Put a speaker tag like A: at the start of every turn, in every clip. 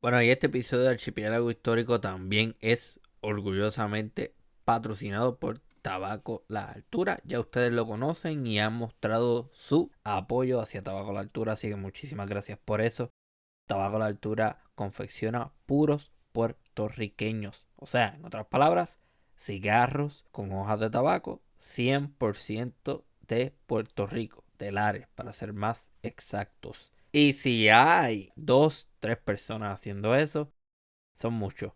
A: Bueno, y este episodio de Archipiélago Histórico también es orgullosamente patrocinado por Tabaco La Altura. Ya ustedes lo conocen y han mostrado su apoyo hacia Tabaco La Altura, así que muchísimas gracias por eso. Tabaco La Altura confecciona puros puertorriqueños. O sea, en otras palabras, cigarros con hojas de tabaco 100% de Puerto Rico, de Lares, para ser más exactos. Y si hay dos, tres personas haciendo eso, son muchos.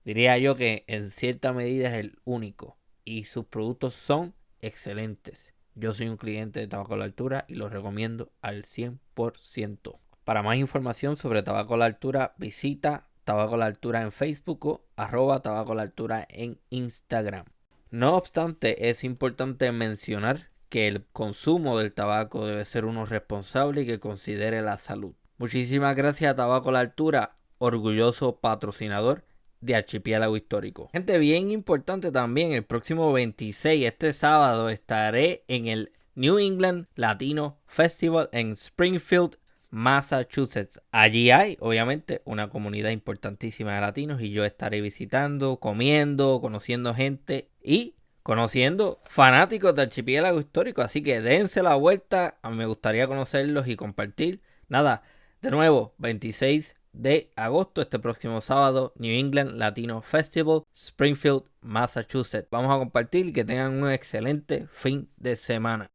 A: Diría yo que en cierta medida es el único. Y sus productos son excelentes. Yo soy un cliente de Tabaco a la Altura y lo recomiendo al 100%. Para más información sobre Tabaco a la Altura, visita Tabaco a la Altura en Facebook o @Tabaco a la Altura en Instagram. No obstante, es importante mencionar que el consumo del tabaco debe ser uno responsable y que considere la salud. Muchísimas gracias a Tabaco a la Altura, orgulloso patrocinador de Archipiélago Histórico. Gente, bien importante también, el próximo 26, este sábado, estaré en el New England Latino Festival en Springfield, Massachusetts. Allí hay, obviamente, una comunidad importantísima de latinos y yo estaré visitando, comiendo, conociendo gente y conociendo fanáticos del Archipiélago Histórico. Así que dense la vuelta, a mí me gustaría conocerlos y compartir. Nada, de nuevo, 26 de agosto, este próximo sábado, New England Latino Festival, Springfield, Massachusetts. Vamos a compartir y que tengan un excelente fin de semana.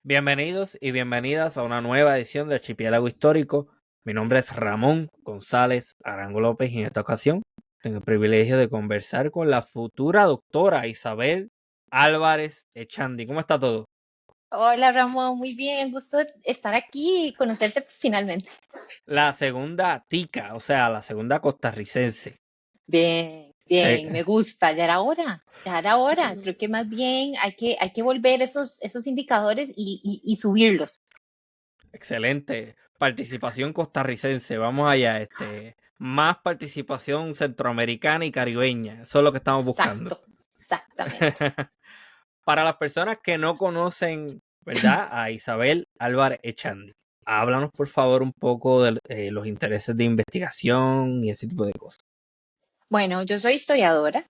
A: Bienvenidos y bienvenidas a una nueva edición de Archipiélago Histórico. Mi nombre es Ramón González Arango López y en esta ocasión tengo el privilegio de conversar con la futura doctora Isabel Álvarez Echandi. ¿Cómo está todo?
B: Hola Ramón, muy bien, gusto estar aquí y conocerte finalmente.
A: La segunda tica, o sea, la segunda costarricense.
B: Bien,
A: Se-
B: bien, me gusta, ya era hora, ya era hora. Creo que más bien hay que volver esos indicadores y subirlos.
A: Excelente. Participación costarricense. Vamos allá. Más participación centroamericana y caribeña. Eso es lo que estamos buscando.
B: Exacto, exactamente.
A: Para las personas que no conocen, ¿verdad? A Isabel Álvarez Echandi. Háblanos, por favor, un poco de los intereses de investigación y ese tipo de cosas.
B: Bueno, yo soy historiadora.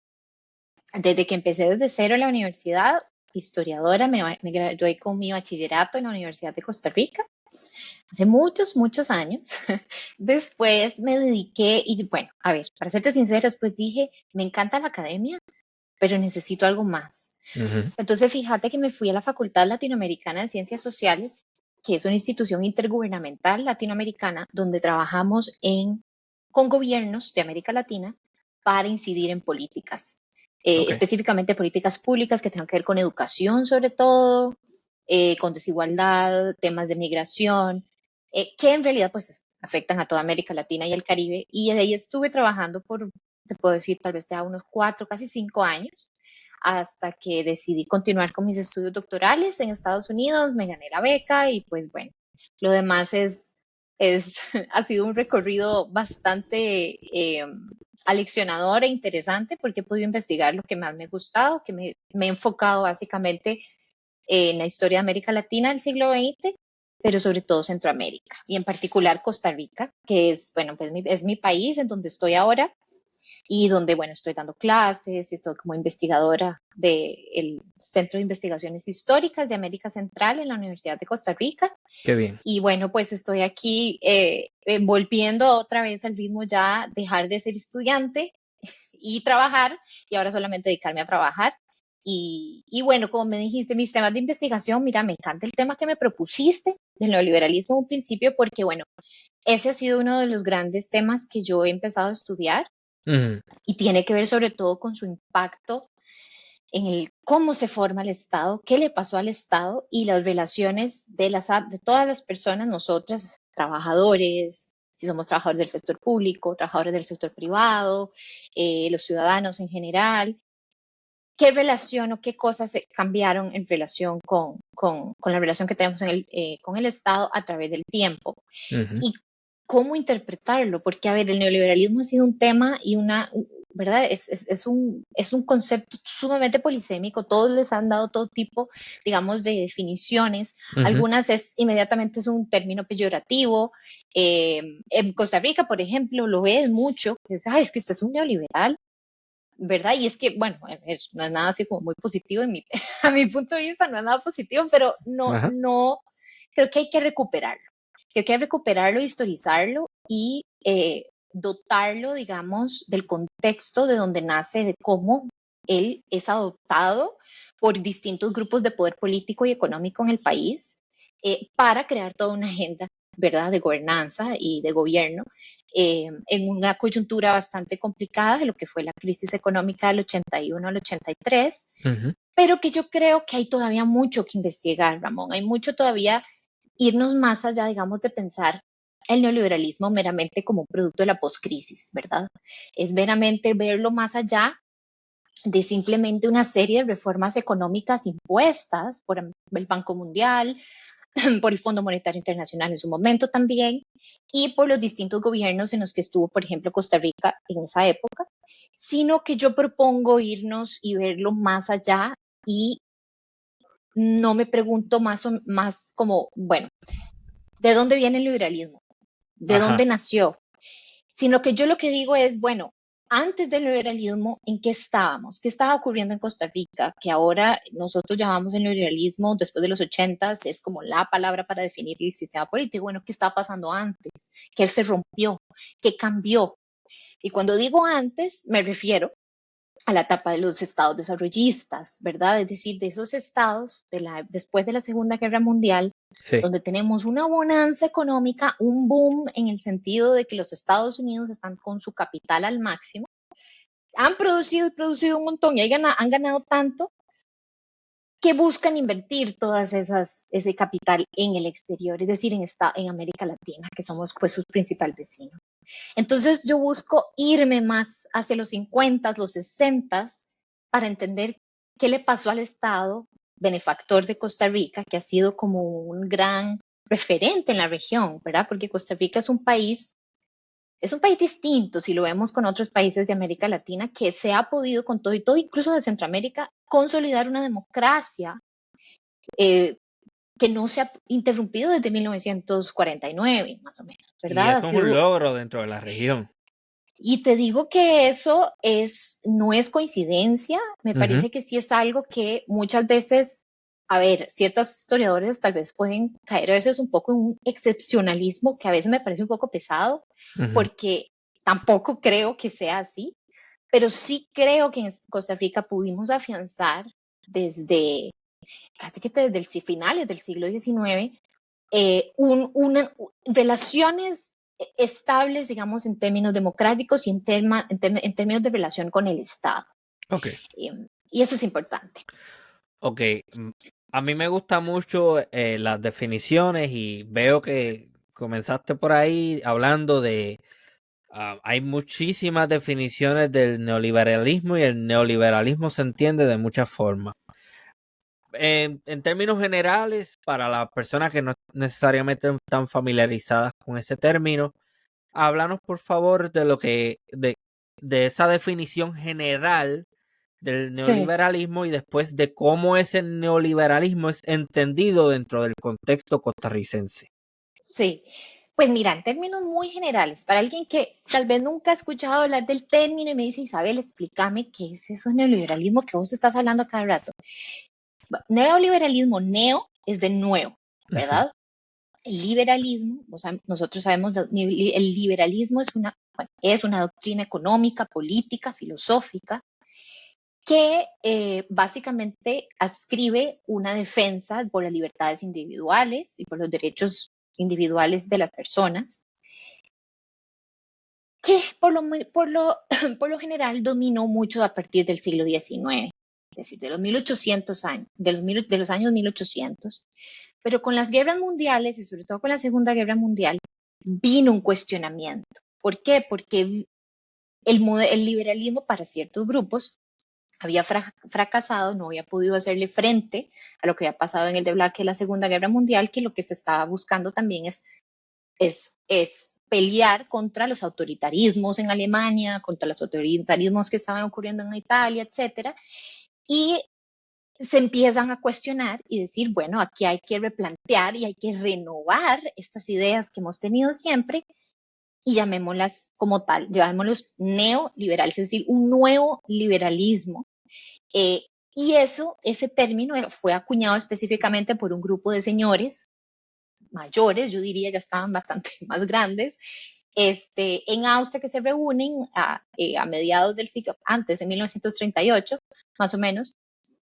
B: Desde que empecé desde cero en la universidad, historiadora, me gradué con mi bachillerato en la Universidad de Costa Rica hace muchos, muchos años. Después me dediqué y bueno, a ver, para serte sincera, después dije, me encanta la academia, pero necesito algo más.
A: Ujú.
B: Entonces, fíjate que me fui a la Facultad Latinoamericana de Ciencias Sociales, que es una institución intergubernamental latinoamericana donde trabajamos con gobiernos de América Latina para incidir en políticas,
A: Ok.
B: específicamente políticas públicas que tengan que ver con educación sobre todo, con desigualdad, temas de migración, que en realidad pues afectan a toda América Latina y el Caribe. Y de ahí estuve trabajando te puedo decir, tal vez ya unos 4, casi 5 años, hasta que decidí continuar con mis estudios doctorales en Estados Unidos, me gané la beca y pues bueno, lo demás ha sido un recorrido bastante aleccionador e interesante porque he podido investigar lo que más me ha gustado, que me he enfocado básicamente en la historia de América Latina del siglo XX, pero sobre todo Centroamérica y en particular Costa Rica, que es, bueno, pues es mi país en donde estoy ahora y donde, bueno, estoy dando clases, estoy como investigadora del Centro de Investigaciones Históricas de América Central en la Universidad de Costa Rica.
A: Qué bien.
B: Y bueno, pues estoy aquí volviendo otra vez al ritmo ya, dejar de ser estudiante y trabajar, y ahora solamente dedicarme a trabajar. Y bueno, como me dijiste, mis temas de investigación, mira, me encanta el tema que me propusiste del neoliberalismo en un principio, porque bueno, ese ha sido uno de los grandes temas que yo he empezado a estudiar
A: Ujú.
B: y tiene que ver sobre todo con su impacto en el cómo se forma el Estado, qué le pasó al Estado y las relaciones de todas las personas, nosotras, trabajadores, si somos trabajadores del sector público, trabajadores del sector privado, los ciudadanos en general, qué relación o qué cosas se cambiaron en relación con la relación que tenemos con el Estado a través del tiempo
A: Ujú.
B: y cómo interpretarlo, porque, a ver, el neoliberalismo ha sido un tema y ¿verdad? Es un concepto sumamente polisémico, todos les han dado todo tipo, digamos, de definiciones,
A: Ujú.
B: algunas inmediatamente es un término peyorativo, en Costa Rica, por ejemplo, lo ves mucho, es que esto es un neoliberal, ¿verdad? Y es que, bueno, no es nada así como muy positivo a mi punto de vista, no es nada positivo, pero
A: Ajá.
B: no, creo que hay que recuperarlo. Creo que hay que recuperarlo, historizarlo y dotarlo, digamos, del contexto de donde nace, de cómo él es adoptado por distintos grupos de poder político y económico en el país para crear toda una agenda, ¿verdad?, de gobernanza y de gobierno en una coyuntura bastante complicada de lo que fue la crisis económica del 81 al 83,
A: Ujú.
B: pero que yo creo que hay todavía mucho que investigar, Ramón. Hay mucho todavía irnos más allá, digamos, de pensar el neoliberalismo meramente como un producto de la poscrisis, ¿verdad? Es meramente verlo más allá de simplemente una serie de reformas económicas impuestas por el Banco Mundial, por el Fondo Monetario Internacional en su momento también, y por los distintos gobiernos en los que estuvo, por ejemplo, Costa Rica en esa época, sino que yo propongo irnos y verlo más allá y no me pregunto más como, bueno, ¿de dónde viene el liberalismo? ¿De
A: Ajá.
B: dónde nació? Sino que yo lo que digo es, bueno, antes del liberalismo, ¿en qué estábamos? ¿Qué estaba ocurriendo en Costa Rica? Que ahora nosotros llamamos el liberalismo después de los 80, es como la palabra para definir el sistema político. Bueno, ¿qué estaba pasando antes? ¿Qué se rompió? ¿Qué cambió? Y cuando digo antes, me refiero a la etapa de los estados desarrollistas, ¿verdad? Es decir, de esos estados después de la Segunda Guerra Mundial,
A: Sí.
B: donde tenemos una bonanza económica, un boom en el sentido de que los Estados Unidos están con su capital al máximo, han producido y producido un montón y han ganado tanto que buscan invertir ese capital en el exterior, es decir, en América Latina, que somos pues su principal vecino. Entonces yo busco irme más hacia los 50, los 60, para entender qué le pasó al Estado benefactor de Costa Rica, que ha sido como un gran referente en la región, ¿verdad? Porque Costa Rica es un país distinto si lo vemos con otros países de América Latina, que se ha podido con todo y todo, incluso de Centroamérica, consolidar una democracia eh, que no se ha interrumpido desde 1949, más o menos,
A: Y
B: ¿verdad? Ha
A: eso es un
B: sido.
A: logro dentro de la región.
B: Y te digo que eso no es coincidencia, me
A: Ujú.
B: parece que sí es algo que muchas veces, a ver, ciertos historiadores tal vez pueden caer a veces un poco en un excepcionalismo que a veces me parece un poco pesado,
A: Ujú.
B: porque tampoco creo que sea así, pero sí creo que en Costa Rica pudimos afianzar desde casi que desde finales del siglo XIX relaciones estables, digamos, en términos democráticos y en términos de relación con el Estado.
A: Ok.
B: Y eso es importante.
A: Ok. mm, A mí me gustan mucho las definiciones y veo que comenzaste por ahí hablando de... hay muchísimas definiciones del neoliberalismo y el neoliberalismo se entiende de muchas formas. En términos generales, para las personas que no necesariamente están familiarizadas con ese término, háblanos por favor de de esa definición general del
B: Sí.
A: neoliberalismo y después de cómo ese neoliberalismo es entendido dentro del contexto costarricense.
B: Sí. Pues mira, en términos muy generales, para alguien que tal vez nunca ha escuchado hablar del término y me dice, Isabel, explícame qué es eso de neoliberalismo que vos estás hablando cada rato. Neoliberalismo, neo es de nuevo,
A: Ujú.
B: ¿verdad? El liberalismo, o sea, nosotros sabemos, el liberalismo es una doctrina económica, política, filosófica, que básicamente ascribe una defensa por las libertades individuales y por los derechos individuales de las personas, que por lo general dominó mucho a partir del siglo XIX. es decir, de los 1800 años, de los años 1800, pero con las guerras mundiales y sobre todo con la Segunda Guerra Mundial vino un cuestionamiento. ¿Por qué? Porque el liberalismo para ciertos grupos había fracasado, no había podido hacerle frente a lo que había pasado en el deblaque de la Segunda Guerra Mundial, que lo que se estaba buscando también es pelear contra los autoritarismos en Alemania, contra los autoritarismos que estaban ocurriendo en Italia, etcétera. Y se empiezan a cuestionar y decir, bueno, aquí hay que replantear y hay que renovar estas ideas que hemos tenido siempre y llamémoslas como tal, llamémoslos neoliberales, es decir, un nuevo liberalismo. Y ese término fue acuñado específicamente por un grupo de señores mayores, yo diría, ya estaban bastante más grandes, en Austria, que se reúnen a mediados del siglo, antes de 1938, más o menos,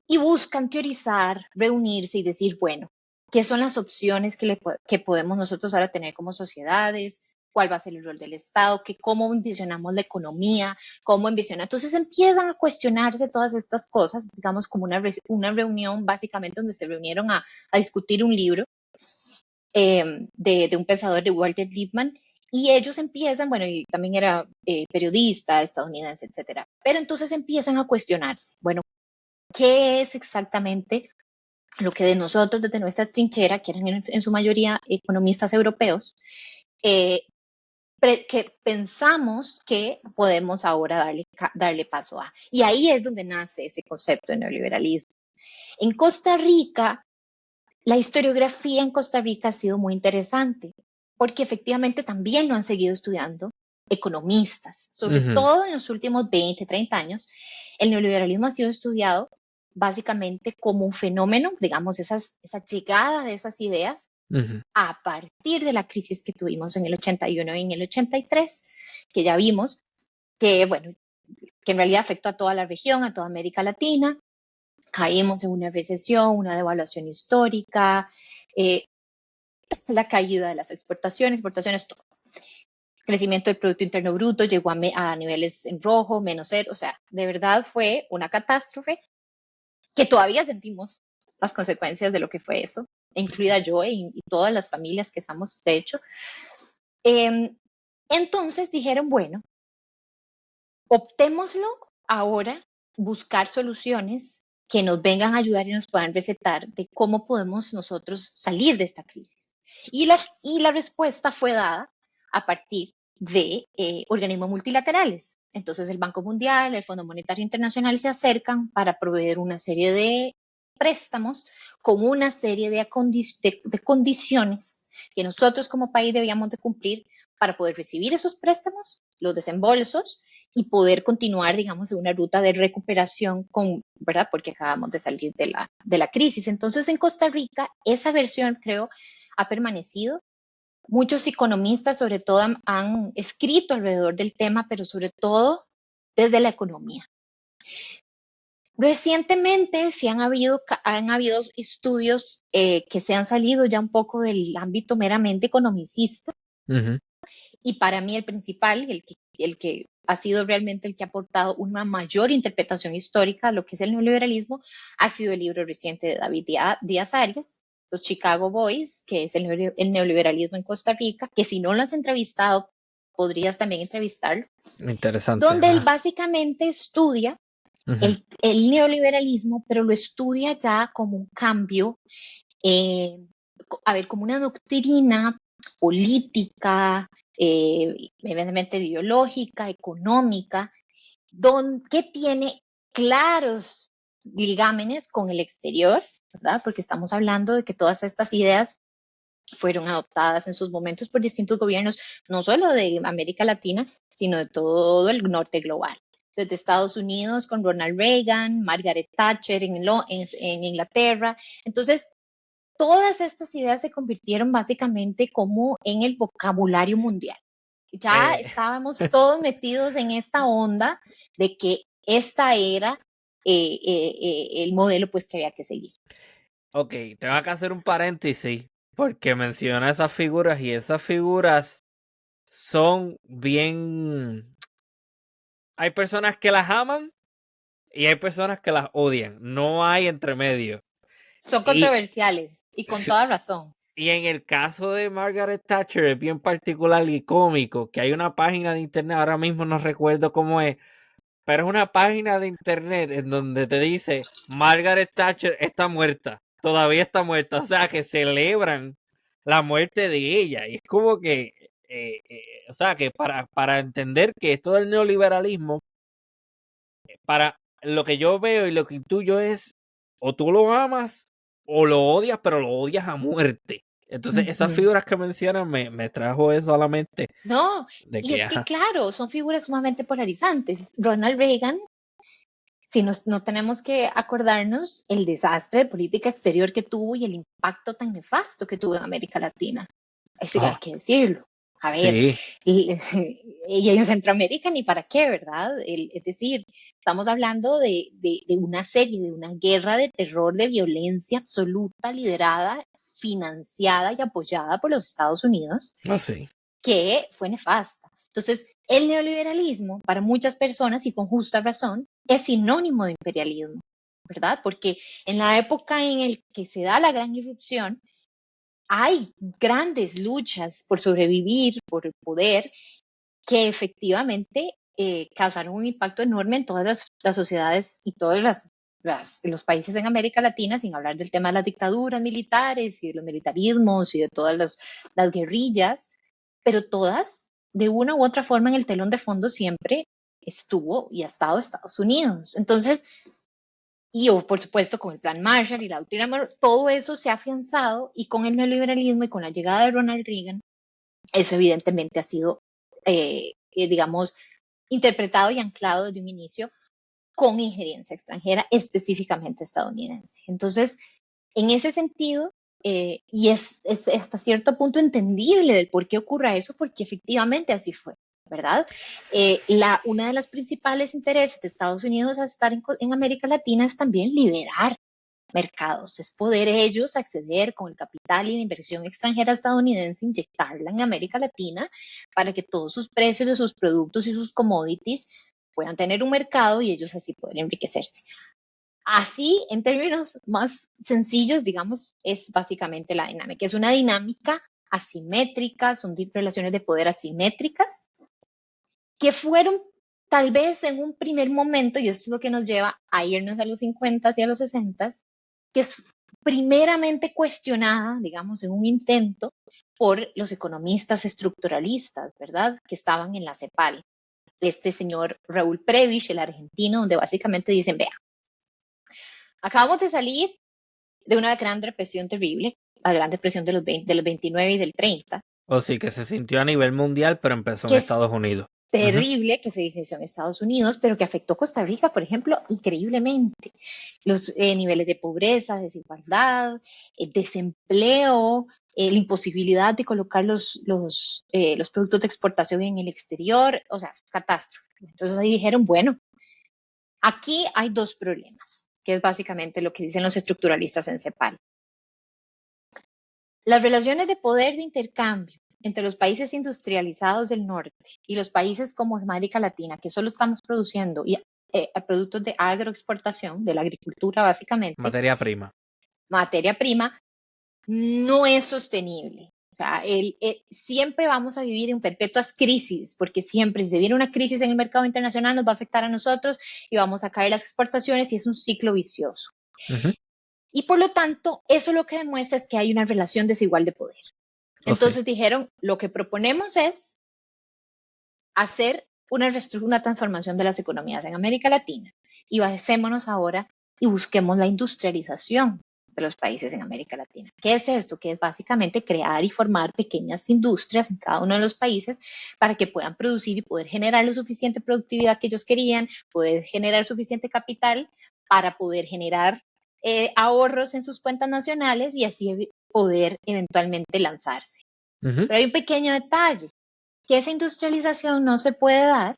B: y buscan teorizar, reunirse y decir, bueno, ¿qué son las opciones que podemos nosotros ahora tener como sociedades? ¿Cuál va a ser el rol del Estado? ¿Cómo envisionamos la economía? ¿Cómo envisionamos? Entonces empiezan a cuestionarse todas estas cosas, digamos como una reunión básicamente donde se reunieron a discutir un libro de un pensador de Walter Lippmann, y ellos empiezan, bueno, y también era periodista estadounidense, etcétera, pero entonces empiezan a cuestionarse, bueno, ¿qué es exactamente lo que de nosotros, desde nuestra trinchera, que eran en su mayoría economistas europeos, que pensamos que podemos ahora darle paso a? Y ahí es donde nace ese concepto de neoliberalismo. En Costa Rica, la historiografía en Costa Rica ha sido muy interesante, porque efectivamente también lo han seguido estudiando economistas, sobre todo en los últimos 20, 30 años. El neoliberalismo ha sido estudiado básicamente como un fenómeno, digamos, esa llegada de esas ideas a partir de la crisis que tuvimos en el 81 y en el 83, que ya vimos que, bueno, que en realidad afectó a toda la región, a toda América Latina. Caímos en una recesión, una devaluación histórica, la caída de las exportaciones, todo. Crecimiento del Producto Interno Bruto llegó a niveles en rojo, menos cero, o sea, de verdad fue una catástrofe que todavía sentimos las consecuencias de lo que fue eso, incluida yo y todas las familias que estamos, de hecho. Entonces dijeron, bueno, optémoslo ahora, buscar soluciones que nos vengan a ayudar y nos puedan recetar de cómo podemos nosotros salir de esta crisis. Y la respuesta fue dada a partir de organismos multilaterales. Entonces el Banco Mundial, el Fondo Monetario Internacional se acercan para proveer una serie de préstamos con una serie de condiciones que nosotros como país debíamos de cumplir para poder recibir esos préstamos, los desembolsos, y poder continuar, digamos, en una ruta de recuperación ¿verdad? Porque acabamos de salir de la crisis. Entonces, en Costa Rica, esa versión, creo, ha permanecido. Muchos economistas, sobre todo, han escrito alrededor del tema, pero sobre todo desde la economía. Recientemente sí han habido estudios que se han salido ya un poco del ámbito meramente economicista. Y para mí el principal, el que ha sido realmente el que ha aportado una mayor interpretación histórica a lo que es el neoliberalismo, ha sido el libro reciente de David Díaz Arias, Los Chicago Boys, que es el neoliberalismo en Costa Rica, que si no lo has entrevistado, podrías también entrevistarlo.
A: Interesante.
B: Donde él básicamente estudia el neoliberalismo, pero lo estudia ya como un cambio, como una doctrina política, evidentemente ideológica, económica, que tiene claros ligámenes con el exterior, ¿verdad? Porque estamos hablando de que todas estas ideas fueron adoptadas en sus momentos por distintos gobiernos, no solo de América Latina, sino de todo el norte global. Desde Estados Unidos con Ronald Reagan, Margaret Thatcher en Inglaterra. Entonces, todas estas ideas se convirtieron básicamente como en el vocabulario mundial. Ya estábamos todos metidos en esta onda de que esta era el modelo pues que había que seguir.
A: Ok, tengo que hacer un paréntesis porque menciona esas figuras y esas figuras son bien... Hay personas que las aman y hay personas que las odian. No hay entre medio.
B: Son
A: Y,
B: controversiales y con toda razón.
A: y en el caso de Margaret Thatcher es bien particular y cómico, que hay una página de internet, ahora mismo no recuerdo cómo es, pero es una página de internet en donde te dice Margaret Thatcher está muerta, todavía está muerta, o sea que celebran la muerte de ella. Y es como que, o sea que para entender que esto del neoliberalismo, para lo que yo veo y lo que intuyo es, o tú lo amas o lo odias, pero lo odias a muerte. Entonces esas
B: Ujú.
A: figuras que mencionan me trajo eso a la mente
B: No,
A: de
B: y
A: que,
B: es que
A: ajá,
B: claro, son figuras sumamente polarizantes. Ronald Reagan, si no tenemos que acordarnos el desastre de política exterior que tuvo y el impacto tan nefasto que tuvo en América Latina. Eso ya hay
A: oh,
B: que decirlo. A ver,
A: sí,
B: y en Centroamérica ni para qué, ¿verdad? Es decir, estamos hablando de una serie, de una guerra de terror, de violencia absoluta, liderada, financiada y apoyada por los Estados Unidos,
A: no sé,
B: que fue nefasta. Entonces, el neoliberalismo, para muchas personas, y con justa razón, es sinónimo de imperialismo, ¿verdad? Porque en la época en la que se da la gran irrupción, hay grandes luchas por sobrevivir, por el poder, que efectivamente causaron un impacto enorme en todas las sociedades y todos los países en América Latina, sin hablar del tema de las dictaduras militares y de los militarismos y de todas las guerrillas, pero todas, de una u otra forma, en el telón de fondo siempre estuvo y ha estado Estados Unidos. Entonces, y por supuesto con el plan Marshall y la doctrina Monroe, todo eso se ha afianzado y con el neoliberalismo y con la llegada de Ronald Reagan, eso evidentemente ha sido, digamos, interpretado y anclado desde un inicio con injerencia extranjera, específicamente estadounidense. Entonces, en ese sentido, y es hasta cierto punto entendible del por qué ocurra eso, porque efectivamente así fue, ¿verdad? Una de las principales intereses de Estados Unidos al estar en América Latina es también liberar mercados, es poder ellos acceder con el capital y la inversión extranjera estadounidense, inyectarla en América Latina para que todos sus precios de sus productos y sus commodities puedan tener un mercado y ellos así poder enriquecerse. Así, en términos más sencillos, digamos, es básicamente la dinámica. Es una dinámica asimétrica, son relaciones de poder asimétricas que fueron tal vez en un primer momento, y esto es lo que nos lleva a irnos a los 50 y a los 60, que es primeramente cuestionada, digamos, en un intento por los economistas estructuralistas, ¿verdad? Que estaban en la CEPAL. Este señor Raúl Prebisch, el argentino, donde básicamente dicen, vea, acabamos de salir de una gran depresión terrible, la gran depresión de los 29 y del 30,
A: o sí que se sintió a nivel mundial, pero empezó en
B: que es
A: Estados Unidos. Ujú.
B: terrible, que se inició en Estados Unidos, pero que afectó a Costa Rica, por ejemplo, increíblemente. Los niveles de pobreza, desigualdad, desempleo, la imposibilidad de colocar los productos de exportación en el exterior, o sea, catástrofe. Entonces ahí dijeron, bueno, aquí hay dos problemas, que es básicamente lo que dicen los estructuralistas en CEPAL. Las relaciones de poder de intercambio entre los países industrializados del norte y los países como América Latina, que solo estamos produciendo productos de agroexportación, de la agricultura básicamente,
A: Materia prima.
B: materia prima, no es sostenible. O sea, siempre vamos a vivir en perpetuas crisis, porque siempre si se viene una crisis en el mercado internacional nos va a afectar a nosotros y vamos a caer las exportaciones y es un ciclo vicioso.
A: Ujú.
B: Y por lo tanto, eso lo que demuestra es que hay una relación desigual de poder.
A: O sí.
B: Entonces dijeron, lo que proponemos es hacer una transformación de las economías en América Latina y basémonos ahora y busquemos la industrialización de los países en América Latina. ¿Qué es esto? Que es básicamente crear y formar pequeñas industrias en cada uno de los países para que puedan producir y poder generar la suficiente productividad que ellos querían, poder generar suficiente capital para poder generar ahorros en sus cuentas nacionales y así poder eventualmente lanzarse.
A: Ujú.
B: Pero hay un pequeño detalle, que esa industrialización no se puede dar,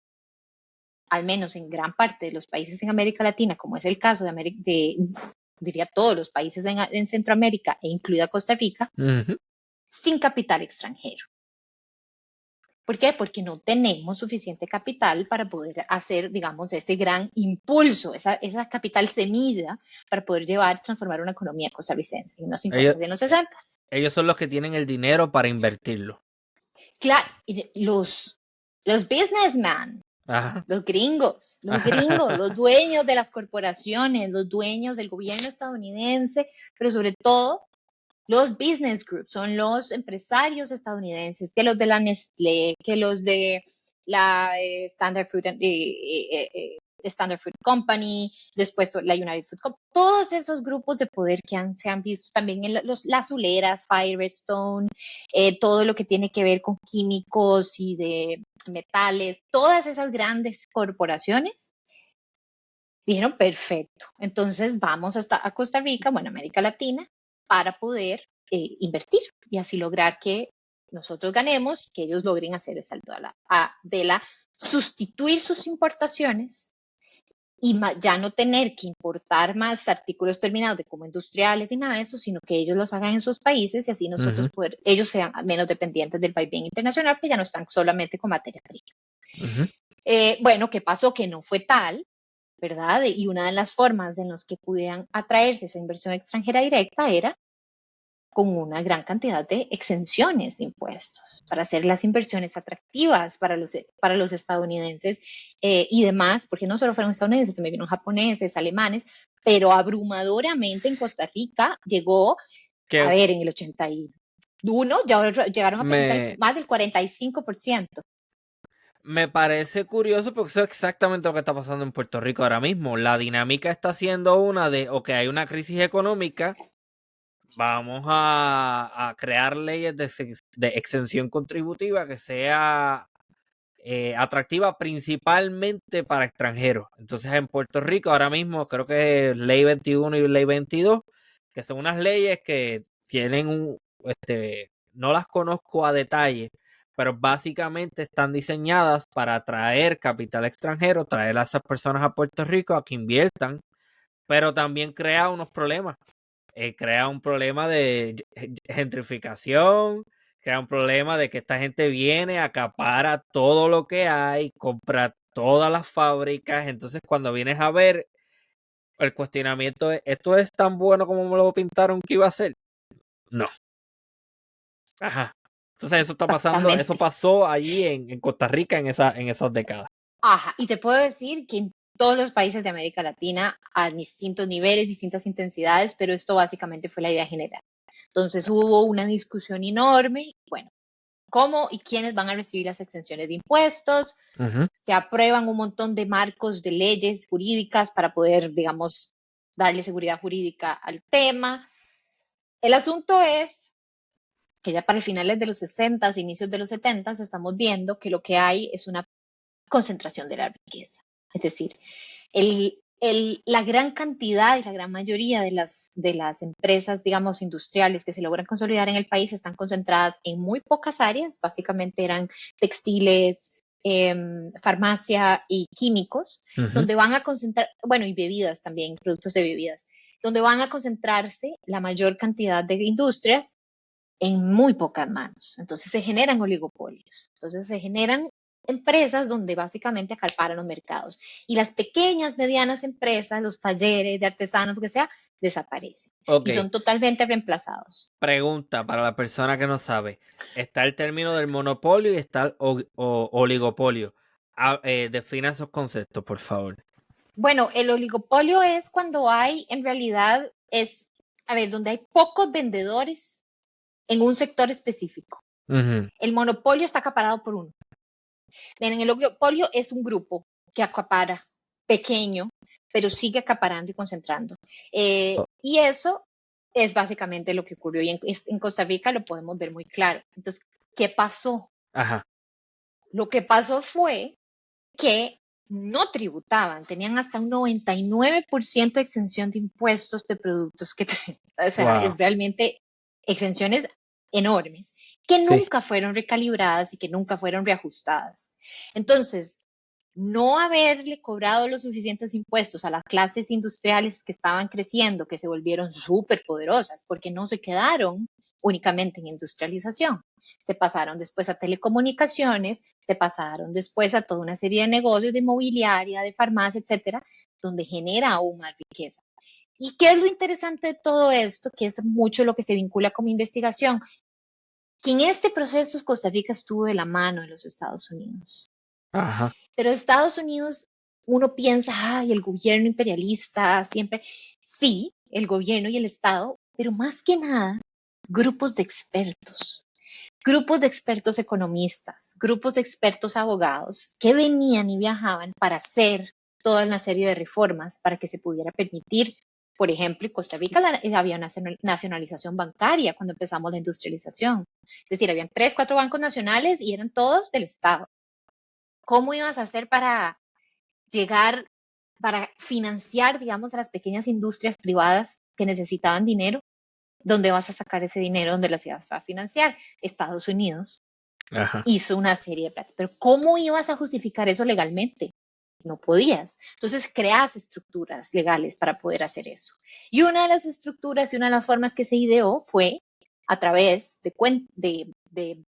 B: al menos en gran parte de los países en América Latina, como es el caso diría todos los países en Centroamérica e incluida Costa Rica,
A: Ujú.
B: sin capital extranjero. ¿Por qué? Porque no tenemos suficiente capital para poder hacer, digamos, ese gran impulso, esa capital semilla para poder transformar una economía costarricense en los 50
A: Ellos,
B: y en los 60.
A: ellos son los que tienen el dinero para invertirlo.
B: Claro, y los businessmen,
A: Ajá.
B: los dueños de las corporaciones, los dueños del gobierno estadounidense, pero sobre todo los business groups, son los empresarios estadounidenses, que los de la Nestlé, que los de la Standard Fruit Company, después la United Fruit Company, todos esos grupos de poder que se han visto también en las azuleras, Firestone, todo lo que tiene que ver con químicos y de metales, todas esas grandes corporaciones dijeron, perfecto, entonces vamos hasta a Costa Rica, bueno, América Latina, para poder invertir y así lograr que nosotros ganemos, que ellos logren hacer el salto de la sustituir sus importaciones y ya no tener que importar más artículos terminados de como industriales ni nada de eso, sino que ellos los hagan en sus países y así nosotros ellos sean menos dependientes del vaivén internacional, que ya no están solamente con materia prima. Bueno, ¿qué pasó? Que no fue tal, ¿verdad? Y una de las formas en las que pudieran atraerse esa inversión extranjera directa era con una gran cantidad de exenciones de impuestos para hacer las inversiones atractivas para los estadounidenses y demás, porque no solo fueron estadounidenses, también vieron japoneses, alemanes, pero abrumadoramente en Costa Rica llegó, a ver, en el 81, ya llegaron a presentar más del 45%.
A: Me parece curioso porque eso es exactamente lo que está pasando en Puerto Rico ahora mismo. La dinámica está siendo una de, ok, hay una crisis económica, vamos a crear leyes de exención contributiva que sea atractiva principalmente para extranjeros. Entonces en Puerto Rico ahora mismo creo que es Ley 21 y Ley 22, que son unas leyes que tienen no las conozco a detalle, pero básicamente están diseñadas para atraer capital extranjero, traer a esas personas a Puerto Rico a que inviertan, pero también crea unos problemas. Crea un problema de gentrificación, crea un problema de que esta gente viene, acapara todo lo que hay, compra todas las fábricas. Entonces, cuando vienes a ver, el cuestionamiento es, ¿esto es tan bueno como me lo pintaron que iba a ser? No. Ajá. Entonces, eso está pasando, eso pasó allí en Costa Rica en esas décadas.
B: Ajá, y te puedo decir que en todos los países de América Latina a distintos niveles, distintas intensidades, pero esto básicamente fue la idea general. Entonces hubo una discusión enorme, bueno, cómo y quiénes van a recibir las exenciones de impuestos. Se aprueban un montón de marcos de leyes jurídicas para poder, digamos, darle seguridad jurídica al tema. El asunto es que ya para el finales de los 60, inicios de los 70, estamos viendo que lo que hay es una concentración de la riqueza. Es decir, la gran cantidad y la gran mayoría de las empresas, digamos, industriales que se logran consolidar en el país están concentradas en muy pocas áreas, básicamente eran textiles, farmacia y químicos, donde van a concentrar, bueno, y bebidas también, productos de bebidas, donde van a concentrarse la mayor cantidad de industrias en muy pocas manos. Entonces se generan oligopolios, entonces se generan empresas donde básicamente acaparan los mercados y las pequeñas, medianas empresas, los talleres de artesanos, lo que sea, desaparecen y son totalmente reemplazados.
A: Pregunta para la persona que no sabe. Está el término del monopolio y está el oligopolio. Defina esos conceptos, por favor.
B: Bueno, el oligopolio es cuando hay, en realidad, donde hay pocos vendedores en un sector específico. El monopolio está acaparado por uno. Miren, el oligopolio es un grupo que acapara, pequeño, pero sigue acaparando y concentrando. Y eso es básicamente lo que ocurrió. Y en Costa Rica lo podemos ver muy claro. Entonces, ¿qué pasó?
A: Ajá.
B: Lo que pasó fue que no tributaban, tenían hasta un 99% de exención de impuestos de productos que o sea, es realmente exenciones enormes que nunca fueron recalibradas y que nunca fueron reajustadas. Entonces, no haberle cobrado los suficientes impuestos a las clases industriales que estaban creciendo, que se volvieron súper poderosas, porque no se quedaron únicamente en industrialización. Se pasaron después a telecomunicaciones, se pasaron después a toda una serie de negocios de inmobiliaria, de farmacia, etcétera, donde genera aún más riqueza. ¿Y qué es lo interesante de todo esto? Que es mucho lo que se vincula con mi investigación, que en este proceso Costa Rica estuvo de la mano de los Estados Unidos.
A: Ajá.
B: Pero Estados Unidos, uno piensa, ay, el gobierno imperialista, siempre, sí, el gobierno y el Estado, pero más que nada, grupos de expertos economistas, grupos de expertos abogados que venían y viajaban para hacer toda una serie de reformas para que se pudiera permitir, por ejemplo, en Costa Rica había una nacionalización bancaria cuando empezamos la industrialización. Es decir, habían 3, 4 bancos nacionales y eran todos del Estado. ¿Cómo ibas a hacer para llegar, para financiar, digamos, a las pequeñas industrias privadas que necesitaban dinero? ¿Dónde vas a sacar ese dinero? ¿Dónde las ibas a financiar? Estados Unidos
A: Ajá.
B: hizo una serie de planes. Pero ¿cómo ibas a justificar eso legalmente? No podías. Entonces creas estructuras legales para poder hacer eso. Y una de las estructuras y una de las formas que se ideó fue a través de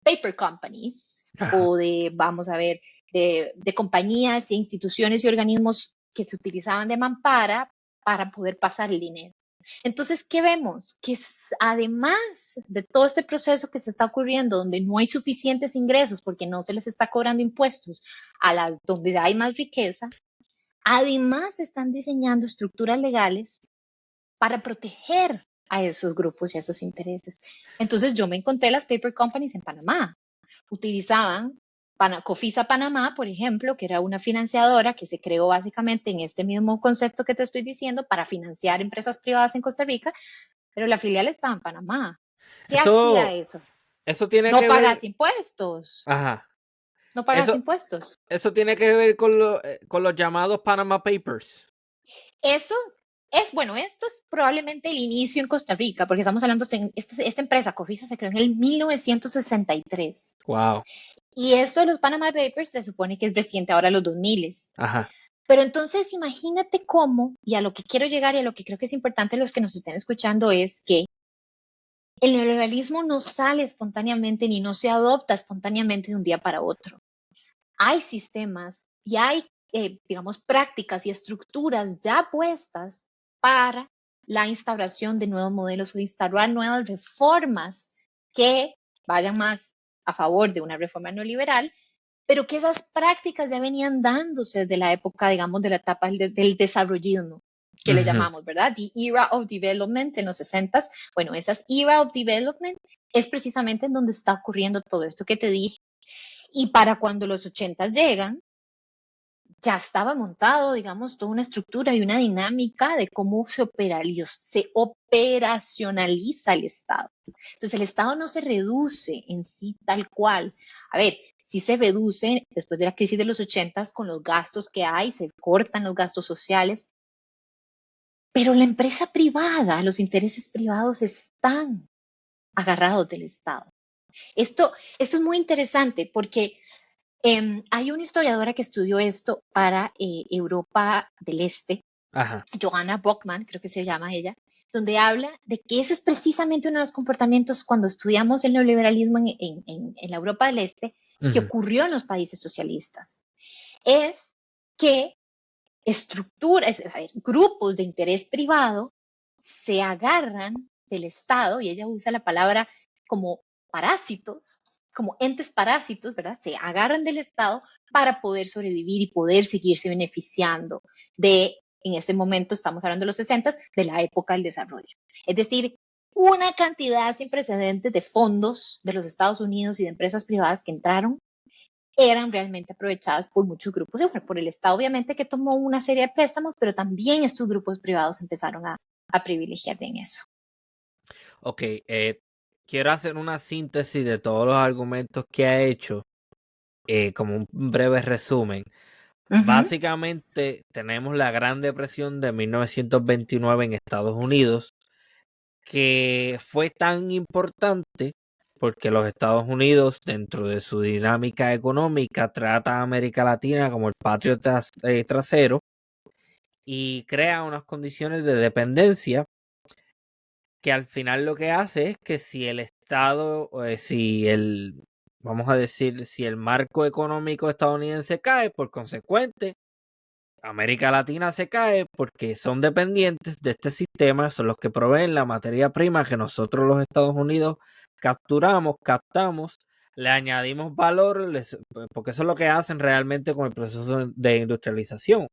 B: paper companies
A: Ajá.
B: o de, vamos a ver, de compañías e instituciones y organismos que se utilizaban de mampara para poder pasar el dinero. Entonces, ¿qué vemos? Que además de todo este proceso que se está ocurriendo, donde no hay suficientes ingresos porque no se les está cobrando impuestos a las donde hay más riqueza, además se están diseñando estructuras legales para proteger a esos grupos y a esos intereses. Entonces, yo me encontré las paper companies en Panamá. Utilizaban Cofisa Panamá, por ejemplo, que era una financiadora que se creó básicamente en este mismo concepto que te estoy diciendo para financiar empresas privadas en Costa Rica, pero la filial estaba en Panamá. ¿Qué hacía
A: Eso,
B: eso?
A: eso tiene
B: No
A: que
B: pagas
A: ver.
B: impuestos.
A: Ajá.
B: No pagas
A: Eso,
B: impuestos.
A: eso tiene que ver con los llamados Panama Papers.
B: Eso bueno, esto es probablemente el inicio en Costa Rica, porque estamos hablando de esta empresa, Cofisa, se creó en el 1963.
A: Wow.
B: Y esto de los Panama Papers se supone que es reciente ahora, los 2000.
A: Ajá.
B: Pero entonces imagínate cómo, y a lo que quiero llegar y a lo que creo que es importante los que nos estén escuchando es que el neoliberalismo no sale espontáneamente ni no se adopta espontáneamente de un día para otro. Hay sistemas y hay, digamos, prácticas y estructuras ya puestas para la instauración de nuevos modelos o instaurar nuevas reformas que vayan más a favor de una reforma neoliberal, pero que esas prácticas ya venían dándose desde la época, digamos, de la etapa del desarrollismo, que le
A: Ujú.
B: llamamos, ¿verdad? The Era of Development en los 60. Bueno, esas Era of Development es precisamente en donde está ocurriendo todo esto que te dije. Y para cuando los 80 llegan, ya estaba montado, digamos, toda una estructura y una dinámica de cómo se operacionaliza el Estado. Entonces, el Estado no se reduce en sí tal cual. A ver, sí se reduce después de la crisis de los 80 con los gastos que hay, se cortan los gastos sociales, pero la empresa privada, los intereses privados están agarrados del Estado. Esto es muy interesante porque hay una historiadora que estudió esto para Europa del Este,
A: Ajá.
B: Johanna Bockman, creo que se llama ella, donde habla de que ese es precisamente uno de los comportamientos cuando estudiamos el neoliberalismo en la Europa del Este, que
A: Ujú.
B: ocurrió en los países socialistas. Es que estructuras, a ver, grupos de interés privado se agarran del Estado, y ella usa la palabra como parásitos, como entes parásitos, ¿verdad? Se agarran del Estado para poder sobrevivir y poder seguirse beneficiando de, en ese momento estamos hablando de los 60, de la época del desarrollo. Es decir, una cantidad sin precedentes de fondos de los Estados Unidos y de empresas privadas que entraron eran realmente aprovechadas por muchos grupos, por el Estado obviamente que tomó una serie de préstamos, pero también estos grupos privados empezaron a privilegiar en eso.
A: Ok, quiero hacer una síntesis de todos los argumentos que ha hecho, como un breve resumen.
B: Ujú.
A: Básicamente tenemos la Gran Depresión de 1929 en Estados Unidos, que fue tan importante porque los Estados Unidos, dentro de su dinámica económica, trata a América Latina como el patio trasero y crea unas condiciones de dependencia que al final lo que hace es que si el Estado, vamos a decir, si el marco económico estadounidense cae, por consecuente, América Latina se cae porque son dependientes de este sistema, son los que proveen la materia prima que nosotros los Estados Unidos captamos, le añadimos valor, porque eso es lo que hacen realmente con el proceso de industrialización.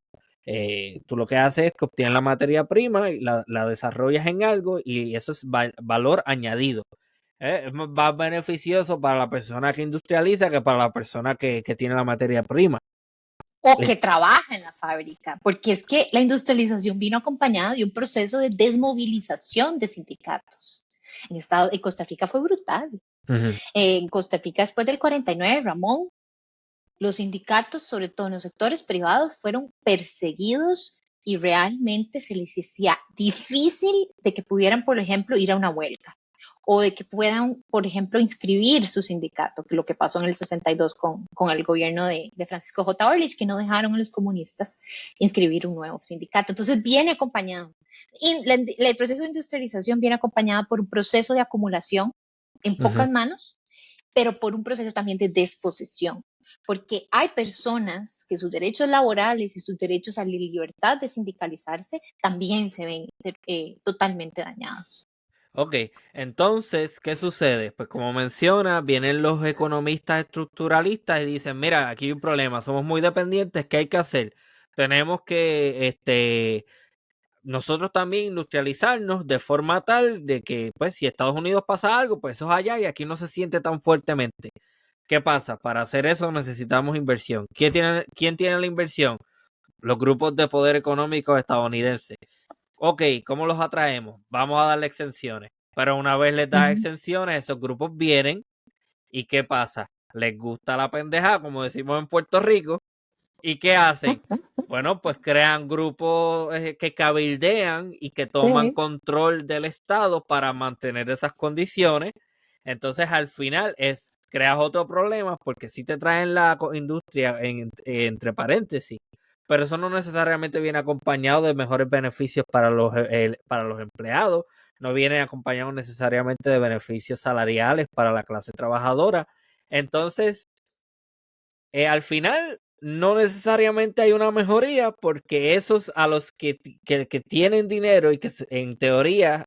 A: Tú lo que haces es que obtienes la materia prima y la desarrollas en algo y eso es valor añadido. Es más beneficioso para la persona que industrializa que para la persona que tiene la materia prima.
B: O que trabaja en la fábrica, porque es que la industrialización vino acompañada de un proceso de desmovilización de sindicatos. En Costa Rica fue brutal. En Costa Rica, después del 49, Ramón, los sindicatos, sobre todo en los sectores privados, fueron perseguidos y realmente se les hacía difícil de que pudieran, por ejemplo, ir a una huelga o de que puedan, por ejemplo, inscribir su sindicato, que lo que pasó en el 62 con el gobierno de Francisco J. Orlich, que no dejaron a los comunistas inscribir un nuevo sindicato. Entonces viene acompañado. Y el proceso de industrialización viene acompañado por un proceso de acumulación en pocas manos, pero por un proceso también de desposesión, porque hay personas que sus derechos laborales y sus derechos a la libertad de sindicalizarse también se ven totalmente dañados.
A: Ok, entonces, ¿qué sucede? Pues como menciona, vienen los economistas estructuralistas y dicen, mira, aquí hay un problema, somos muy dependientes, ¿qué hay que hacer? Tenemos que nosotros también industrializarnos de forma tal de que, pues, si Estados Unidos pasa algo, pues eso es allá y aquí no se siente tan fuertemente. ¿Qué pasa? Para hacer eso necesitamos inversión. ¿Quién tiene la inversión? Los grupos de poder económico estadounidenses. Ok, ¿cómo los atraemos? Vamos a darle exenciones. Pero una vez les das exenciones, esos grupos vienen y ¿qué pasa? Les gusta la pendeja, como decimos en Puerto Rico. ¿Y qué hacen? Bueno, pues crean grupos que cabildean y que toman control del Estado para mantener esas condiciones. Entonces, al final, creas otro problema porque sí te traen la industria entre paréntesis, pero eso no necesariamente viene acompañado de mejores beneficios para los empleados, no viene acompañado necesariamente de beneficios salariales para la clase trabajadora. Entonces, al final, no necesariamente hay una mejoría porque esos a los que tienen dinero y que en teoría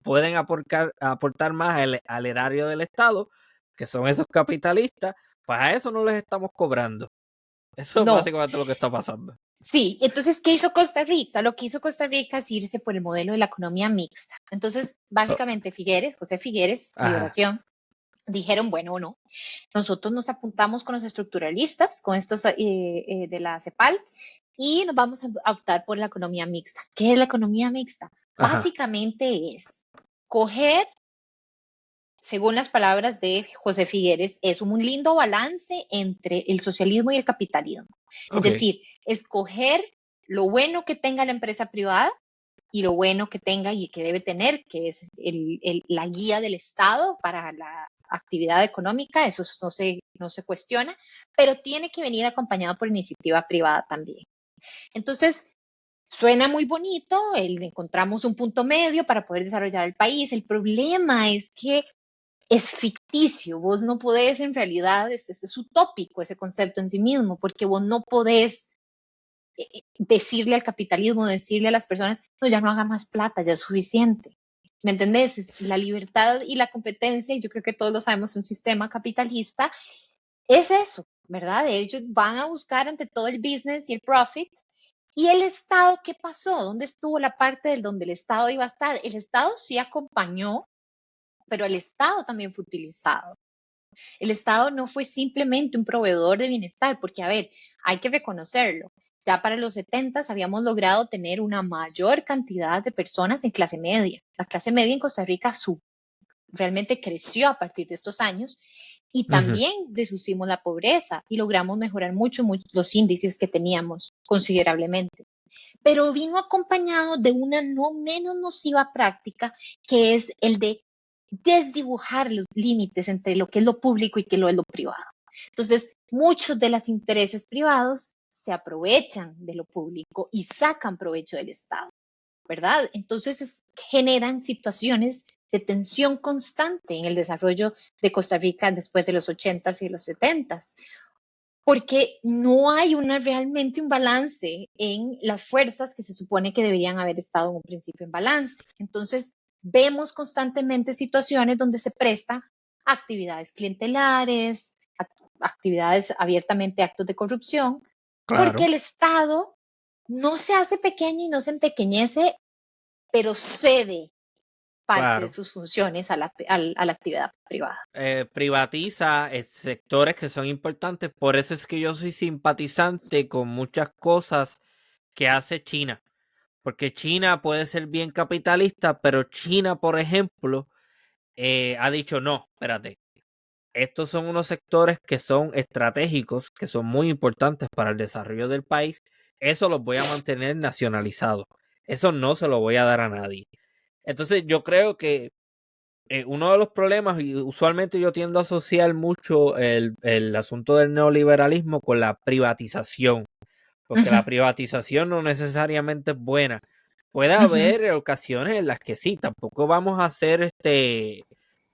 A: pueden aportar más al erario del Estado, que son esos capitalistas, pues a eso no les estamos cobrando. Eso es
B: No.
A: básicamente lo que está pasando.
B: Sí, entonces, ¿qué hizo Costa Rica? Lo que hizo Costa Rica es irse por el modelo de la economía mixta. Entonces, básicamente, José Figueres, Liberación, dijeron, bueno, o no, nosotros nos apuntamos con los estructuralistas, con estos de la CEPAL, y nos vamos a optar por la economía mixta. ¿Qué es la economía mixta? Básicamente es coger, según las palabras de José Figueres, es un lindo balance entre el socialismo y el capitalismo. Es decir, escoger lo bueno que tenga la empresa privada y lo bueno que tenga y que debe tener, que es la guía del Estado para la actividad económica, eso no se cuestiona, pero tiene que venir acompañado por iniciativa privada también. Entonces, suena muy bonito, encontramos un punto medio para poder desarrollar el país. El problema es que es ficticio, vos no podés en realidad, es utópico ese concepto en sí mismo, porque vos no podés decirle al capitalismo, decirle a las personas, no, ya no haga más plata, ya es suficiente. ¿Me entendés? La libertad y la competencia, y yo creo que todos lo sabemos, un sistema capitalista, es eso, ¿verdad? Ellos van a buscar ante todo el business y el profit. ¿Y el Estado qué pasó? ¿Dónde estuvo la parte del donde el Estado iba a estar? El Estado sí acompañó, pero el Estado también fue utilizado. El Estado no fue simplemente un proveedor de bienestar, porque, a ver, hay que reconocerlo. Ya para los 70 habíamos logrado tener una mayor cantidad de personas en clase media. La clase media en Costa Rica realmente creció a partir de estos años y también deshucimos la pobreza y logramos mejorar mucho los índices que teníamos considerablemente. Pero vino acompañado de una no menos nociva práctica, que es el de desdibujar los límites entre lo que es lo público y que lo es lo privado. Entonces, muchos de los intereses privados se aprovechan de lo público y sacan provecho del Estado, ¿verdad? Entonces, generan situaciones de tensión constante en el desarrollo de Costa Rica después de los 80s y los 70s, porque no hay realmente un balance en las fuerzas que se supone que deberían haber estado en un principio en balance. Entonces, vemos constantemente situaciones donde se presta actividades clientelares, actividades abiertamente, actos de corrupción, porque
A: Claro,
B: el Estado no se hace pequeño y no se empequeñece, pero cede parte de
A: claro.
B: sus funciones a la actividad privada.
A: Privatiza sectores que son importantes. Por eso es que yo soy simpatizante con muchas cosas que hace China. Porque China puede ser bien capitalista, pero China, por ejemplo, ha dicho, no, espérate, estos son unos sectores que son estratégicos, que son muy importantes para el desarrollo del país. Eso los voy a mantener nacionalizados. Eso no se lo voy a dar a nadie. Entonces yo creo que uno de los problemas, y usualmente yo tiendo a asociar mucho el asunto del neoliberalismo con la privatización,
B: Uh
A: porque la
B: -huh,
A: privatización no necesariamente es buena. Puede
B: uh -huh.
A: haber ocasiones en las que sí, tampoco vamos a hacer